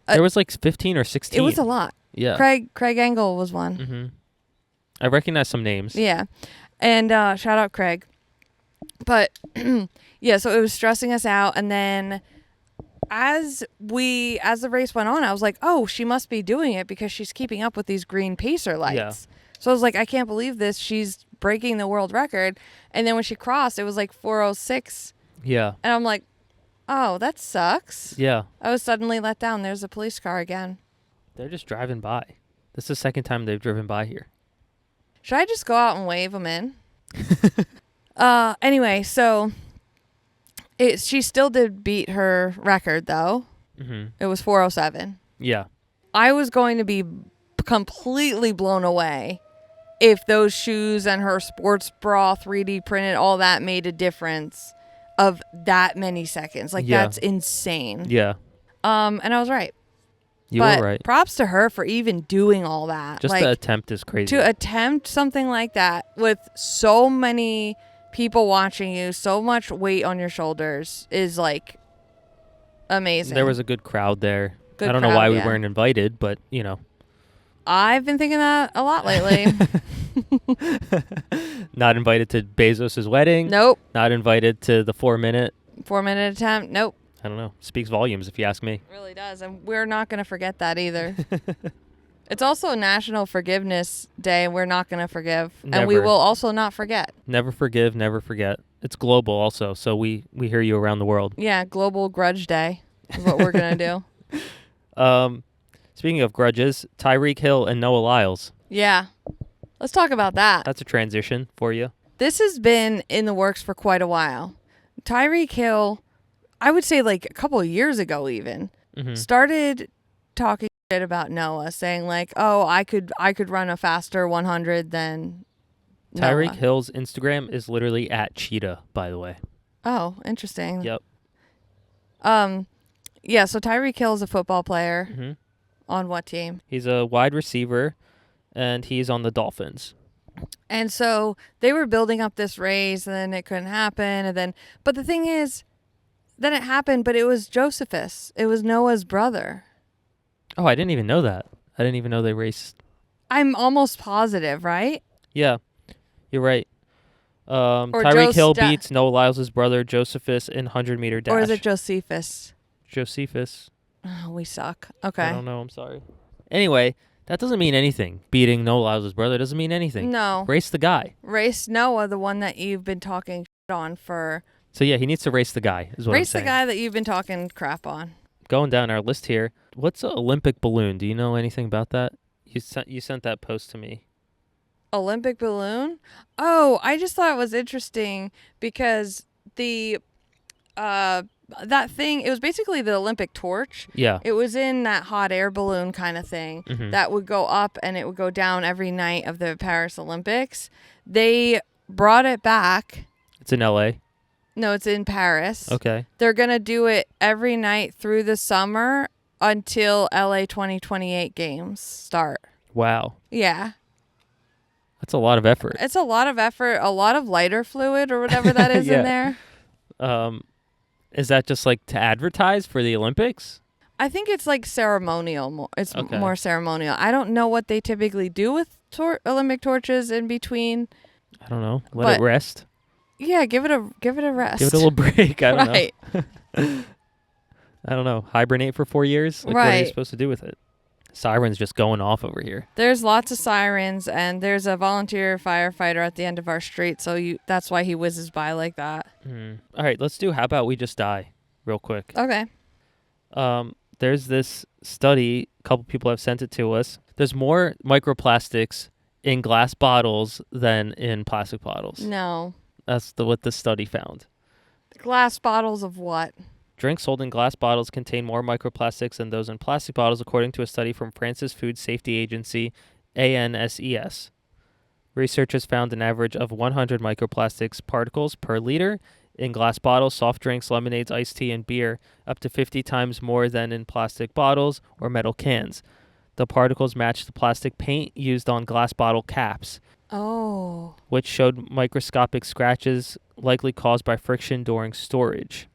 There was like 15 or 16. It was a lot. Yeah. Craig Engel was one. I recognize some names. Yeah. And shout out Craig. But yeah, so it was stressing us out. And then as the race went on, I was like, oh, she must be doing it because she's keeping up with these green pacer lights. Yeah. So I was like, I can't believe this. She's breaking the world record. And then when she crossed, it was like 4:06. Yeah. And I'm like, oh, that sucks. Yeah. I was suddenly let down. There's a police car again. They're just driving by. This is the second time they've driven by here. Should I just go out and wave them in? Anyway, so she still did beat her record, though. It was 4:07. Yeah. I was going to be completely blown away if those shoes and her sports bra 3D printed, all that made a difference of that many seconds. Like, that's insane. Yeah. And I was right. You were right. Props to her for even doing all that. Just like, the attempt is crazy. To attempt something like that with so many people watching you, so much weight on your shoulders is like amazing. There was a good crowd there. I don't know why we weren't invited, but you know. I've been thinking that a lot lately. Not invited to Bezos' wedding. Nope. Not invited to the 4-minute attempt. Nope. I don't know. Speaks volumes if you ask me. It really does. And we're not going to forget that either. It's also National Forgiveness Day, and we're not going to forgive. Never. And we will also not forget. Never forgive, never forget. It's global also, so we hear you around the world. Yeah, Global Grudge Day is what we're going to do. Speaking of grudges, Tyreek Hill and Noah Lyles. Yeah. Let's talk about that. That's a transition for you. This has been in the works for quite a while. Tyreek Hill, I would say like a couple of years ago even, started talking shit about Noah, saying like, oh, I could run a faster 100 than Noah. Tyreek Hill's Instagram is literally at Cheetah, by the way. Oh, interesting. Yep. Yeah, so Tyreek Hill is a football player. On what team? He's a wide receiver, and he's on the Dolphins. And so they were building up this race, and then it couldn't happen. But the thing is, then it happened, but it was Josephus. It was Noah's brother. Oh, I didn't even know that. I didn't even know they raced. I'm almost positive, right? Yeah, you're right. Tyreek Hill beats Noah Lyles' brother, Josephus, in 100-meter dash. Or is it Josephus? Josephus. Oh, we suck. Okay. I don't know. I'm sorry. Anyway, that doesn't mean anything. Beating Noah Lyles' brother doesn't mean anything. No. Race the guy. Race Noah, the one that you've been talking shit on for. So, yeah, he needs to race the guy, is what I'm saying. Race the guy that you've been talking crap on. Going down our list here, what's an Olympic balloon? Do you know anything about that? You sent that post to me. Olympic balloon? Oh, I just thought it was interesting because that thing, it was basically the Olympic torch. Yeah. It was in that hot air balloon kind of thing that would go up and it would go down every night of the Paris Olympics. They brought it back. It's in LA? No, it's in Paris. Okay. They're going to do it every night through the summer until LA 2028 games start. Wow. Yeah. That's a lot of effort. It's a lot of effort, a lot of lighter fluid or whatever that is in there. Is that just like to advertise for the Olympics? I think it's like ceremonial. It's more ceremonial. I don't know what they typically do with Olympic torches in between. I don't know. Let it rest. Yeah, give it a rest. Give it a little break. I don't know. I don't know. Hibernate for 4 years? Like, what are you supposed to do with it? sirens just going off over here. There's lots of sirens, and there's a volunteer firefighter at the end of our street, so that's why he whizzes by like that. All right, let's do How About We Just Die real quick. Okay. There's this study, a couple people have sent it to us. There's more microplastics in glass bottles than in plastic bottles. No. That's what the study found. Glass bottles of what? Drinks sold in glass bottles contain more microplastics than those in plastic bottles, according to a study from France's Food Safety Agency, ANSES. Researchers found an average of 100 microplastics particles per liter in glass bottles, soft drinks, lemonades, iced tea, and beer, up to 50 times more than in plastic bottles or metal cans. The particles matched the plastic paint used on glass bottle caps, which showed microscopic scratches likely caused by friction during storage.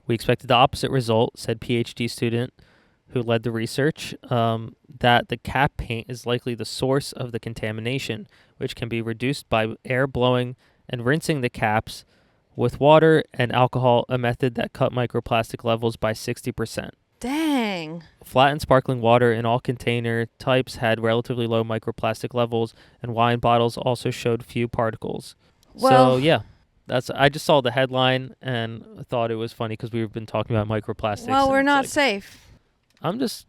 We expected the opposite result, said PhD student who led the research, that the cap paint is likely the source of the contamination, which can be reduced by air blowing and rinsing the caps with water and alcohol, a method that cut microplastic levels by 60%. Dang. Flat and sparkling water in all container types had relatively low microplastic levels, and wine bottles also showed few particles. Well, so, yeah. I just saw the headline and thought it was funny because we've been talking about microplastics. Well, we're not safe. I'm just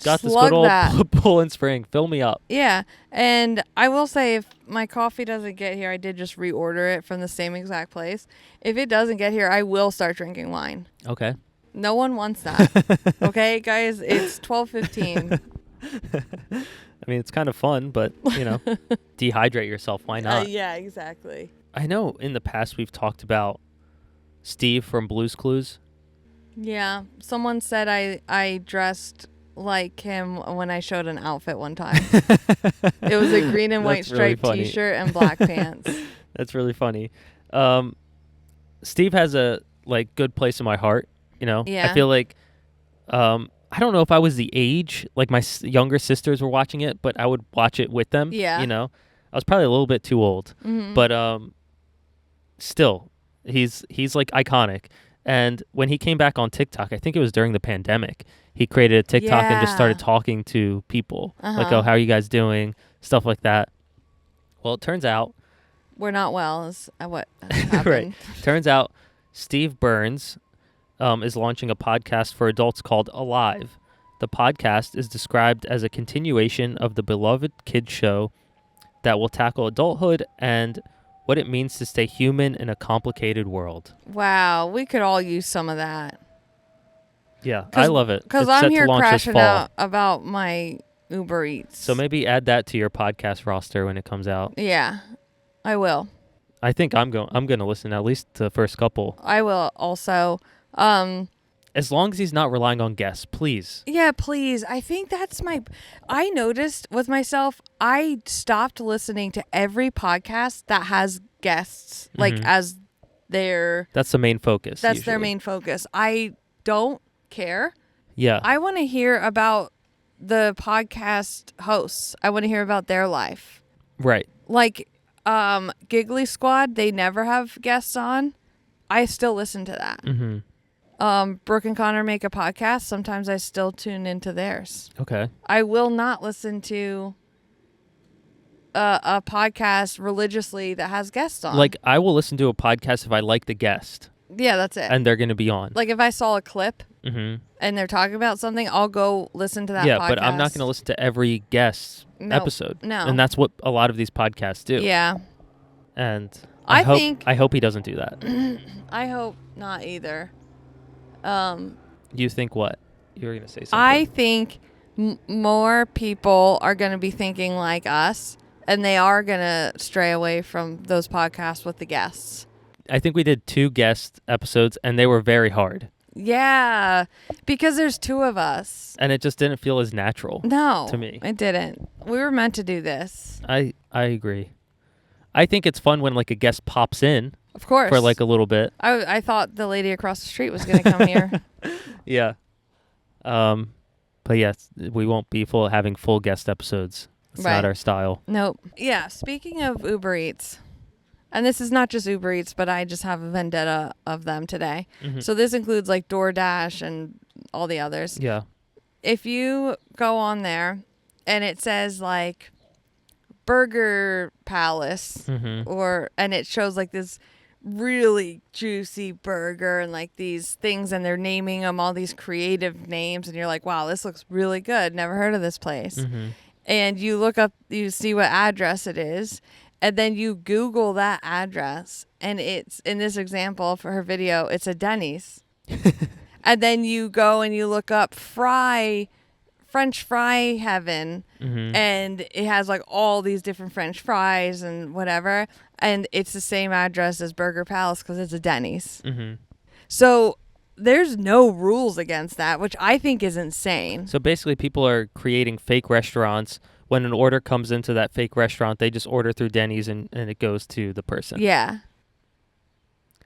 got this Slug good old that. Poland Spring. Fill me up. Yeah, and I will say if my coffee doesn't get here, I did just reorder it from the same exact place. If it doesn't get here, I will start drinking wine. Okay. No one wants that. Okay, guys, it's 12:15. I mean, it's kind of fun, but, dehydrate yourself. Why not? Yeah, exactly. I know in the past we've talked about Steve from Blue's Clues. Yeah, someone said I dressed like him when I showed an outfit one time. It was a green and white striped t-shirt and black pants. That's really funny. Steve has a good place in my heart, Yeah. I feel like I don't know if I was the age, like my younger sisters were watching it, but I would watch it with them. Yeah. I was probably a little bit too old. Mm-hmm. But still, he's like iconic. And when he came back on TikTok, I think it was during the pandemic, he created a TikTok and just started talking to people. Like, oh, how are you guys doing? Stuff like that. Well, it turns out... We're not well is what happened. Right. Turns out Steve Burns is launching a podcast for adults called Alive. The podcast is described as a continuation of the beloved kids show that will tackle adulthood and what it means to stay human in a complicated world. Wow, we could all use some of that. Yeah, I love it. Because I'm here crashing out about my Uber Eats. So maybe add that to your podcast roster when it comes out. Yeah, I will. I think I'm going to listen at least to the first couple. I will also. As long as he's not relying on guests, please. Yeah, please. I think that's I noticed with myself, I stopped listening to every podcast that has guests, as their... That's the main focus. That's usually their main focus. I don't care. Yeah. I want to hear about the podcast hosts. I want to hear about their life. Right. Like, Giggly Squad, they never have guests on. I still listen to that. Mm-hmm. Brooke and Connor make a podcast. Sometimes I still tune into theirs. Okay. I will not listen to a podcast religiously that has guests on. Like, I will listen to a podcast if I like the guest. Yeah, that's it. And they're going to be on. Like, if I saw a clip and they're talking about something, I'll go listen to that podcast. Yeah, but I'm not going to listen to every guest episode. No. And that's what a lot of these podcasts do. Yeah. And I hope he doesn't do that. I hope not either. You think what? You were going to say something. I think more people are going to be thinking like us, and they are going to stray away from those podcasts with the guests. I think we did 2 guest episodes, and they were very hard. Yeah, because there's 2 of us. And it just didn't feel as natural. No, to me. It didn't. We were meant to do this. I agree. I think it's fun when, like, a guest pops in. Of course. For, like, a little bit. I thought the lady across the street was going to come here. Yeah. But, yeah, we won't be having full guest episodes. It's not our style. Nope. Yeah, speaking of Uber Eats, and this is not just Uber Eats, but I just have a vendetta of them today. Mm-hmm. So this includes, like, DoorDash and all the others. Yeah. if you go on there and it says like Burger Palace and it shows like this really juicy burger and like these things and they're naming them all these creative names and you're like, wow, this looks really good. Never heard of this place. And you look up, you see what address it is. And then you Google that address and it's in this example for her video, it's a Denny's. And then you go and you look up French fry heaven and it has like all these different French fries and whatever. And it's the same address as Burger Palace because it's a Denny's. So there's no rules against that, which I think is insane. So basically people are creating fake restaurants. When an order comes into that fake restaurant, they just order through Denny's and it goes to the person. Yeah.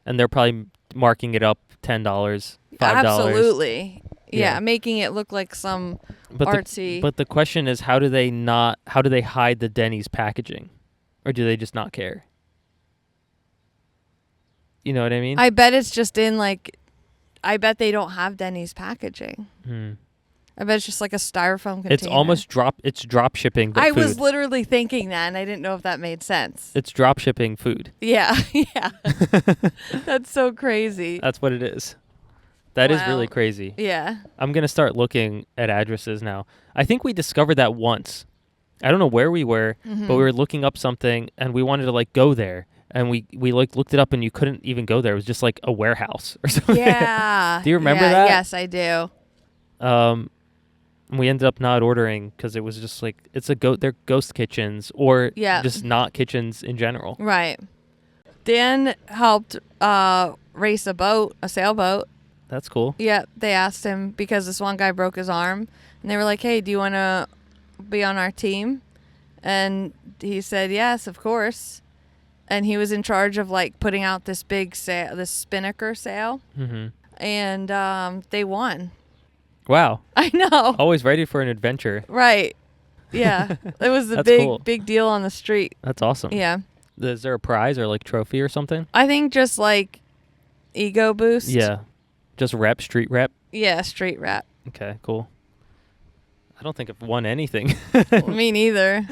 And they're probably marking it up $10, $5. Absolutely. Yeah, making it look like some artsy. But the question is, how do they hide the Denny's packaging? Or do they just not care? You know what I mean? I bet it's just in like, I bet they don't have Denny's packaging. I bet it's just like a styrofoam container. It's almost drop shipping the food. I was literally thinking that and I didn't know if that made sense. It's drop shipping food. Yeah, yeah. That's so crazy. That's what it is. That is really crazy. Yeah. I'm going to start looking at addresses now. I think we discovered that once. I don't know where we were, but we were looking up something and we wanted to like go there. And we like looked it up and you couldn't even go there. It was just like a warehouse or something. Yeah. Do you remember that? Yes, I do. We ended up not ordering because it was just like they're ghost kitchens or just not kitchens in general. Right. Dan helped race a sailboat. That's cool. Yeah, they asked him because this one guy broke his arm and they were like, "Hey, do you want to be on our team?" And he said, "Yes, of course." And he was in charge of like putting out this big sail, this spinnaker sail. And they won. Wow. I know. Always ready for an adventure. Right. Yeah. It was a big deal on the street. That's awesome. Yeah. Is there a prize or like trophy or something? I think just like ego boost. Yeah. Just street rep? Yeah, street rep. Okay, cool. I don't think I've won anything. Me neither.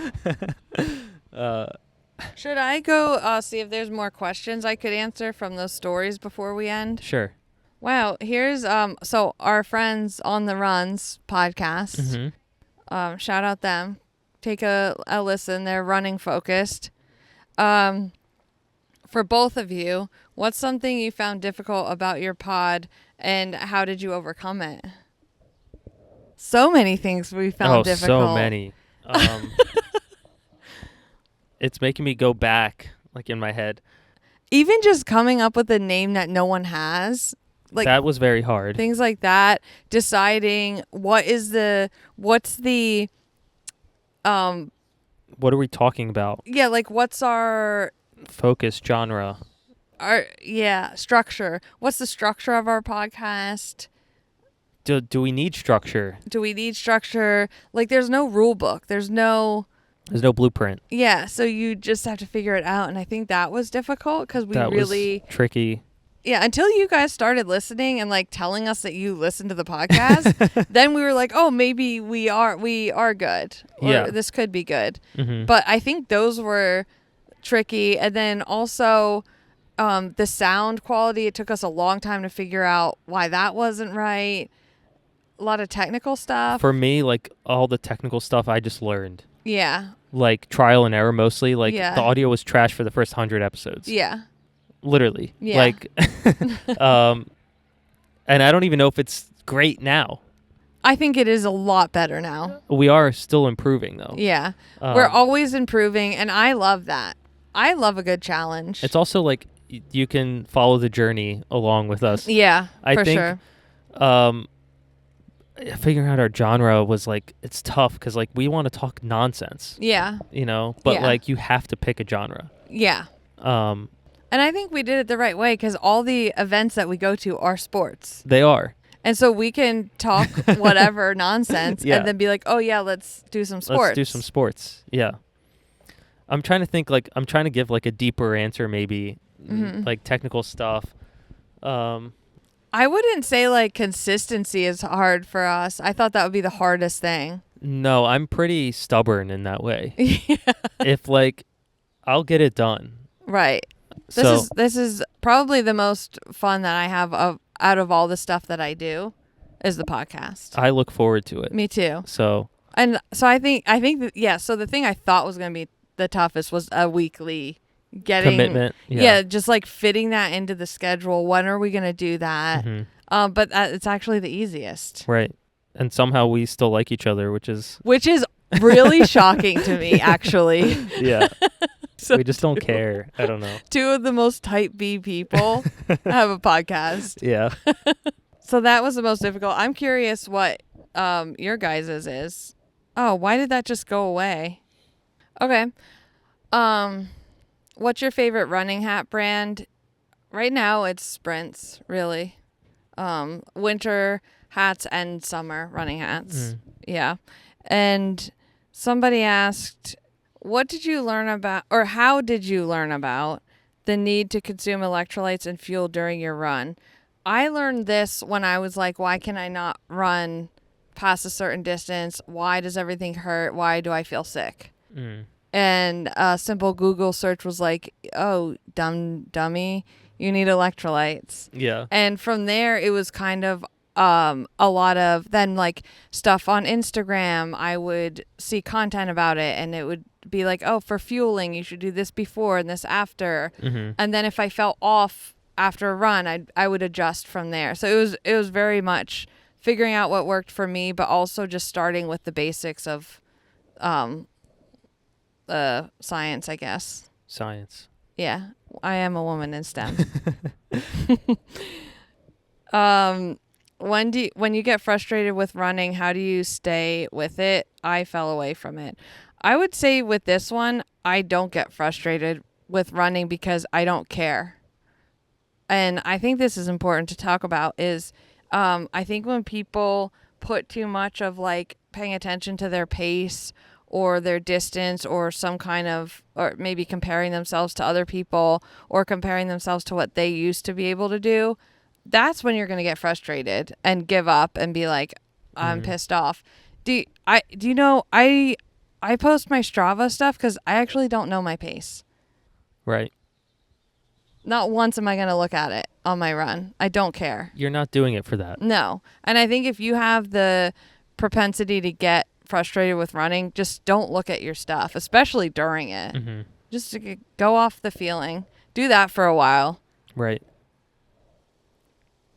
Should I go see if there's more questions I could answer from those stories before we end? Sure. Wow, here's so our friends on the Runs podcast. Shout out them. Take a listen. They're running focused. For both of you, what's something you found difficult about your pod and how did you overcome it? So many things we found difficult. So many. It's making me go back like in my head. Even just coming up with a name that no one has. Like that was very hard. Things like that. Deciding what's the what are we talking about? Yeah, like what's our focus genre? Structure. What's the structure of our podcast? Do we need structure? Like there's no rule book. There's no blueprint. Yeah, so you just have to figure it out, and I think that was difficult because that was tricky. Yeah, until you guys started listening and like telling us that you listened to the podcast, then we were like, oh, maybe we are good. Or this could be good. But I think those were tricky. And then also the sound quality, it took us a long time to figure out why that wasn't right. A lot of technical stuff. For me, like all the technical stuff I just learned. Yeah. Like trial and error mostly. Like the audio was trash for the first 100 episodes. Yeah. Literally. Yeah. Like, and I don't even know if it's great now. I think it is a lot better now. We are still improving though. Yeah. We're always improving and I love that. I love a good challenge. It's also like you can follow the journey along with us. Yeah, I think, sure. Figuring out our genre was like, it's tough because like we want to talk nonsense. Yeah. You know, but like you have to pick a genre. Yeah. And I think we did it the right way because all the events that we go to are sports. They are. And so we can talk whatever nonsense and then be like, oh, yeah, let's do some sports. Let's do some sports. Yeah. I'm trying to think I'm trying to give like a deeper answer maybe, like technical stuff. I wouldn't say like consistency is hard for us. I thought that would be the hardest thing. No, I'm pretty stubborn in that way. Yeah. If like, I'll get it done. Right. This is probably the most fun that I have out of all the stuff that I do is the podcast. I look forward to it. Me too. So I think that, yeah, so the thing I thought was going to be the toughest was a weekly commitment. Yeah, just like fitting that into the schedule. When are we going to do that? Mm-hmm. But it's actually the easiest. Right. And somehow we still like each other, which is really shocking to me, actually. Yeah. So we just don't care. I don't know. Two of the most type B people have a podcast. Yeah. So that was the most difficult. I'm curious what your guys's is. Oh, why did that just go away? Okay. What's your favorite running hat brand? Right now it's Sprints, really. Winter hats and summer running hats. Yeah. And somebody asked, what did you learn about, or how did you learn about the need to consume electrolytes and fuel during your run? I learned this when I was like, why can I not run past a certain distance? Why does everything hurt? Why do I feel sick? And a simple Google search was like, oh, dummy, you need electrolytes. Yeah. And from there, it was kind of a lot of then like stuff on Instagram. I would see content about it and it would be like, oh, for fueling, you should do this before and this after. And then if I felt off after a run, I would adjust from there. So it was very much figuring out what worked for me, but also just starting with the basics of science, I guess. Science. Yeah, I am a woman in STEM. When you get frustrated with running, how do you stay with it? I fell away from it. I would say with this one, I don't get frustrated with running because I don't care. And I think this is important to talk about is I think when people put too much of like paying attention to their pace or their distance or some kind of, or maybe comparing themselves to other people or comparing themselves to what they used to be able to do, that's when you're going to get frustrated and give up and be like, I'm pissed off. Do you know, I post my Strava stuff because I actually don't know my pace. Right. Not once am I going to look at it on my run. I don't care. You're not doing it for that. No. And I think if you have the propensity to get frustrated with running, just don't look at your stuff, especially during it. Just to go off the feeling. Do that for a while. Right.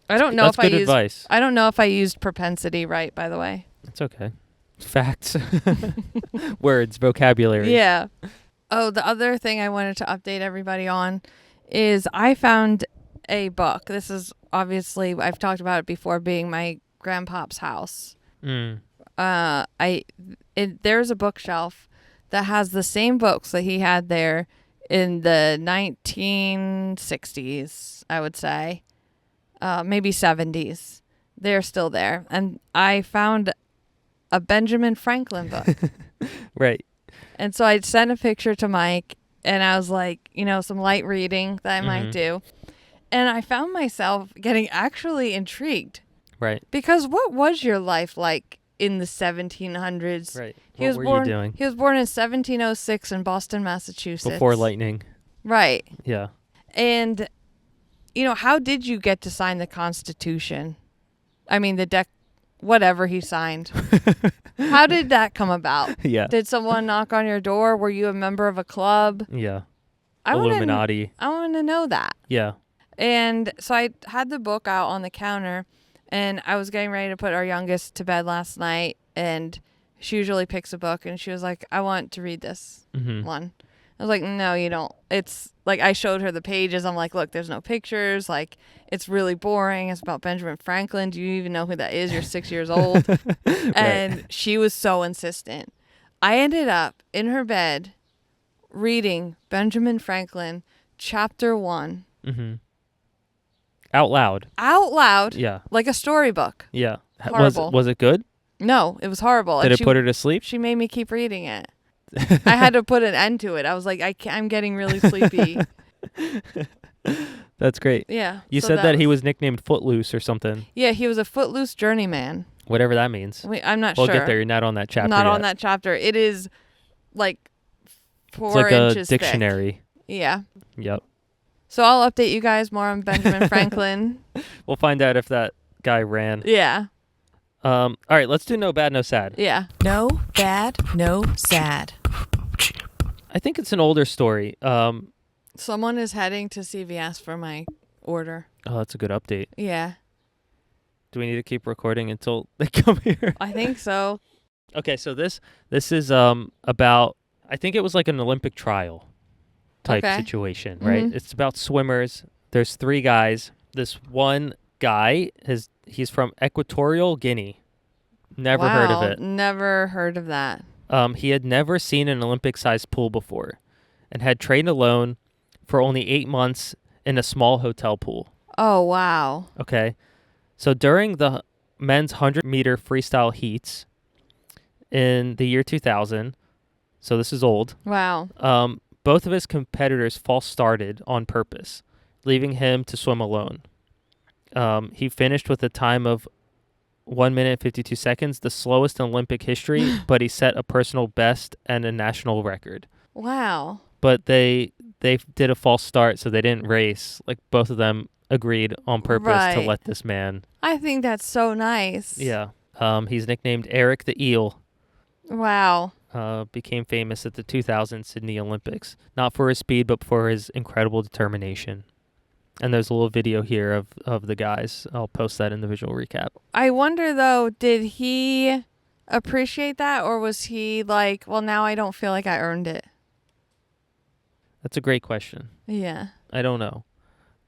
I don't know That's if I good used advice. I don't know if I used propensity right, by the way. It's okay. Facts. Words, vocabulary. Yeah. Oh, the other thing I wanted to update everybody on is I found a book. This is obviously, I've talked about it before, being my grandpa's house. There's a bookshelf that has the same books that he had there in the 1960s, I would say. Maybe 70s. They're still there. And I found a Benjamin Franklin book. Right. And so I sent a picture to Mike and I was like, some light reading that I might do. And I found myself getting actually intrigued. Right. Because what was your life like in the 1700s? Right. What were you doing? He was born in 1706 in Boston, Massachusetts. Before lightning. Right. Yeah. And, how did you get to sign the Constitution? I mean, whatever he signed. How did that come about? Yeah. Did someone knock on your door? Were you a member of a club? Yeah. Illuminati. I want to know that. Yeah. And so I had the book out on the counter and I was getting ready to put our youngest to bed last night and she usually picks a book and she was like, I want to read this one. I was like, no, you don't. It's like I showed her the pages. I'm like, look, there's no pictures. Like, it's really boring. It's about Benjamin Franklin. Do you even know who that is? You're 6 years old. And she was so insistent. I ended up in her bed reading Benjamin Franklin, chapter 1. Out loud. Out loud. Yeah. Like a storybook. Yeah. Horrible. Was it good? No, it was horrible. Did it put her to sleep? She made me keep reading it. I had to put an end to it. I was like, I'm getting really sleepy. That's great. Yeah. You so said that he was nicknamed Footloose or something. Yeah, he was a footloose journeyman. Whatever that means. I'm not We'll sure. get there. You're not on that chapter Not yet. on that chapter. It is like 4 It's like inches a dictionary. thick. Yeah. Yep. So I'll update you guys more on Benjamin Franklin. We'll find out if that guy ran. Yeah. All right, let's do no bad, no sad. Yeah. No bad, no sad. I think it's an older story. Someone is heading to CVS for my order. Oh, that's a good update. Yeah. Do we need to keep recording until they come here? I think so. Okay, so this is about, I think it was like an Olympic trial type situation, right? Mhm. It's about swimmers. There's 3 guys. This one guy he's from Equatorial Guinea. Never heard of it. Never heard of that. He had never seen an Olympic-sized pool before and had trained alone for only 8 months in a small hotel pool. Oh, wow. Okay. So during the men's 100-meter freestyle heats in the year 2000, so this is old, Wow. both of his competitors false started on purpose, leaving him to swim alone. He finished with a time of 1 minute 52 seconds, the slowest in Olympic history, but he set a personal best and a national record. Wow. But they did a false start, so they didn't race. Like, both of them agreed on purpose to Right. let this man. I think that's so nice. Yeah. He's nicknamed Eric the Eel. Wow. Became famous at the 2000 Sydney Olympics, not for his speed, but for his incredible determination. And there's a little video here of the guys. I'll post that in the visual recap. I wonder, though, did he appreciate that, or was he like, well, now I don't feel like I earned it? That's a great question. Yeah. I don't know.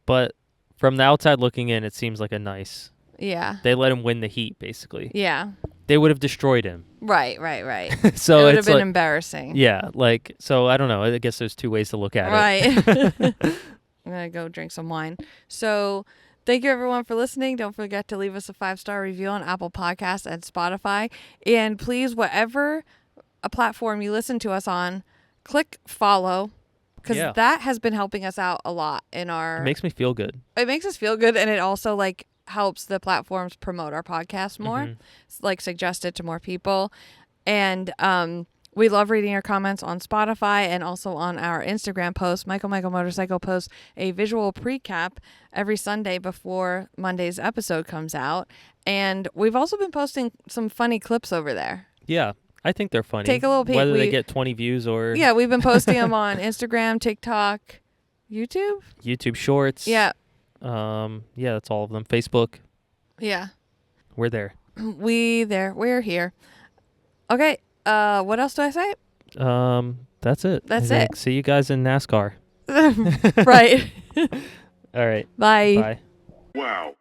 But from the outside looking in, it seems like a nice... Yeah. They let him win the heat, basically. Yeah. They would have destroyed him. Right. So it would have it's been like, embarrassing. yeah, like, so I don't know. I guess there's 2 ways to look at it. Right. I'm going to go drink some wine. So thank you, everyone, for listening. Don't forget to leave us a 5-star review on Apple Podcasts and Spotify. And please, whatever a platform you listen to us on, click follow, because that has been helping us out a lot in our... It makes me feel good. It makes us feel good, and it also, like, helps the platforms promote our podcast more, like suggest it to more people. And we love reading your comments on Spotify and also on our Instagram post. Michael Motorcycle posts a visual pre-cap every Sunday before Monday's episode comes out. And we've also been posting some funny clips over there. Yeah, I think they're funny. Take a little peek. Whether they get 20 views or... Yeah, we've been posting them on Instagram, TikTok, YouTube Shorts. Yeah. Yeah, that's all of them. Facebook. Yeah. We're there. We're here. Okay. What else do I say? That's it. That's I think. it. See you guys in NASCAR. Right. All right. Bye. Bye. Wow.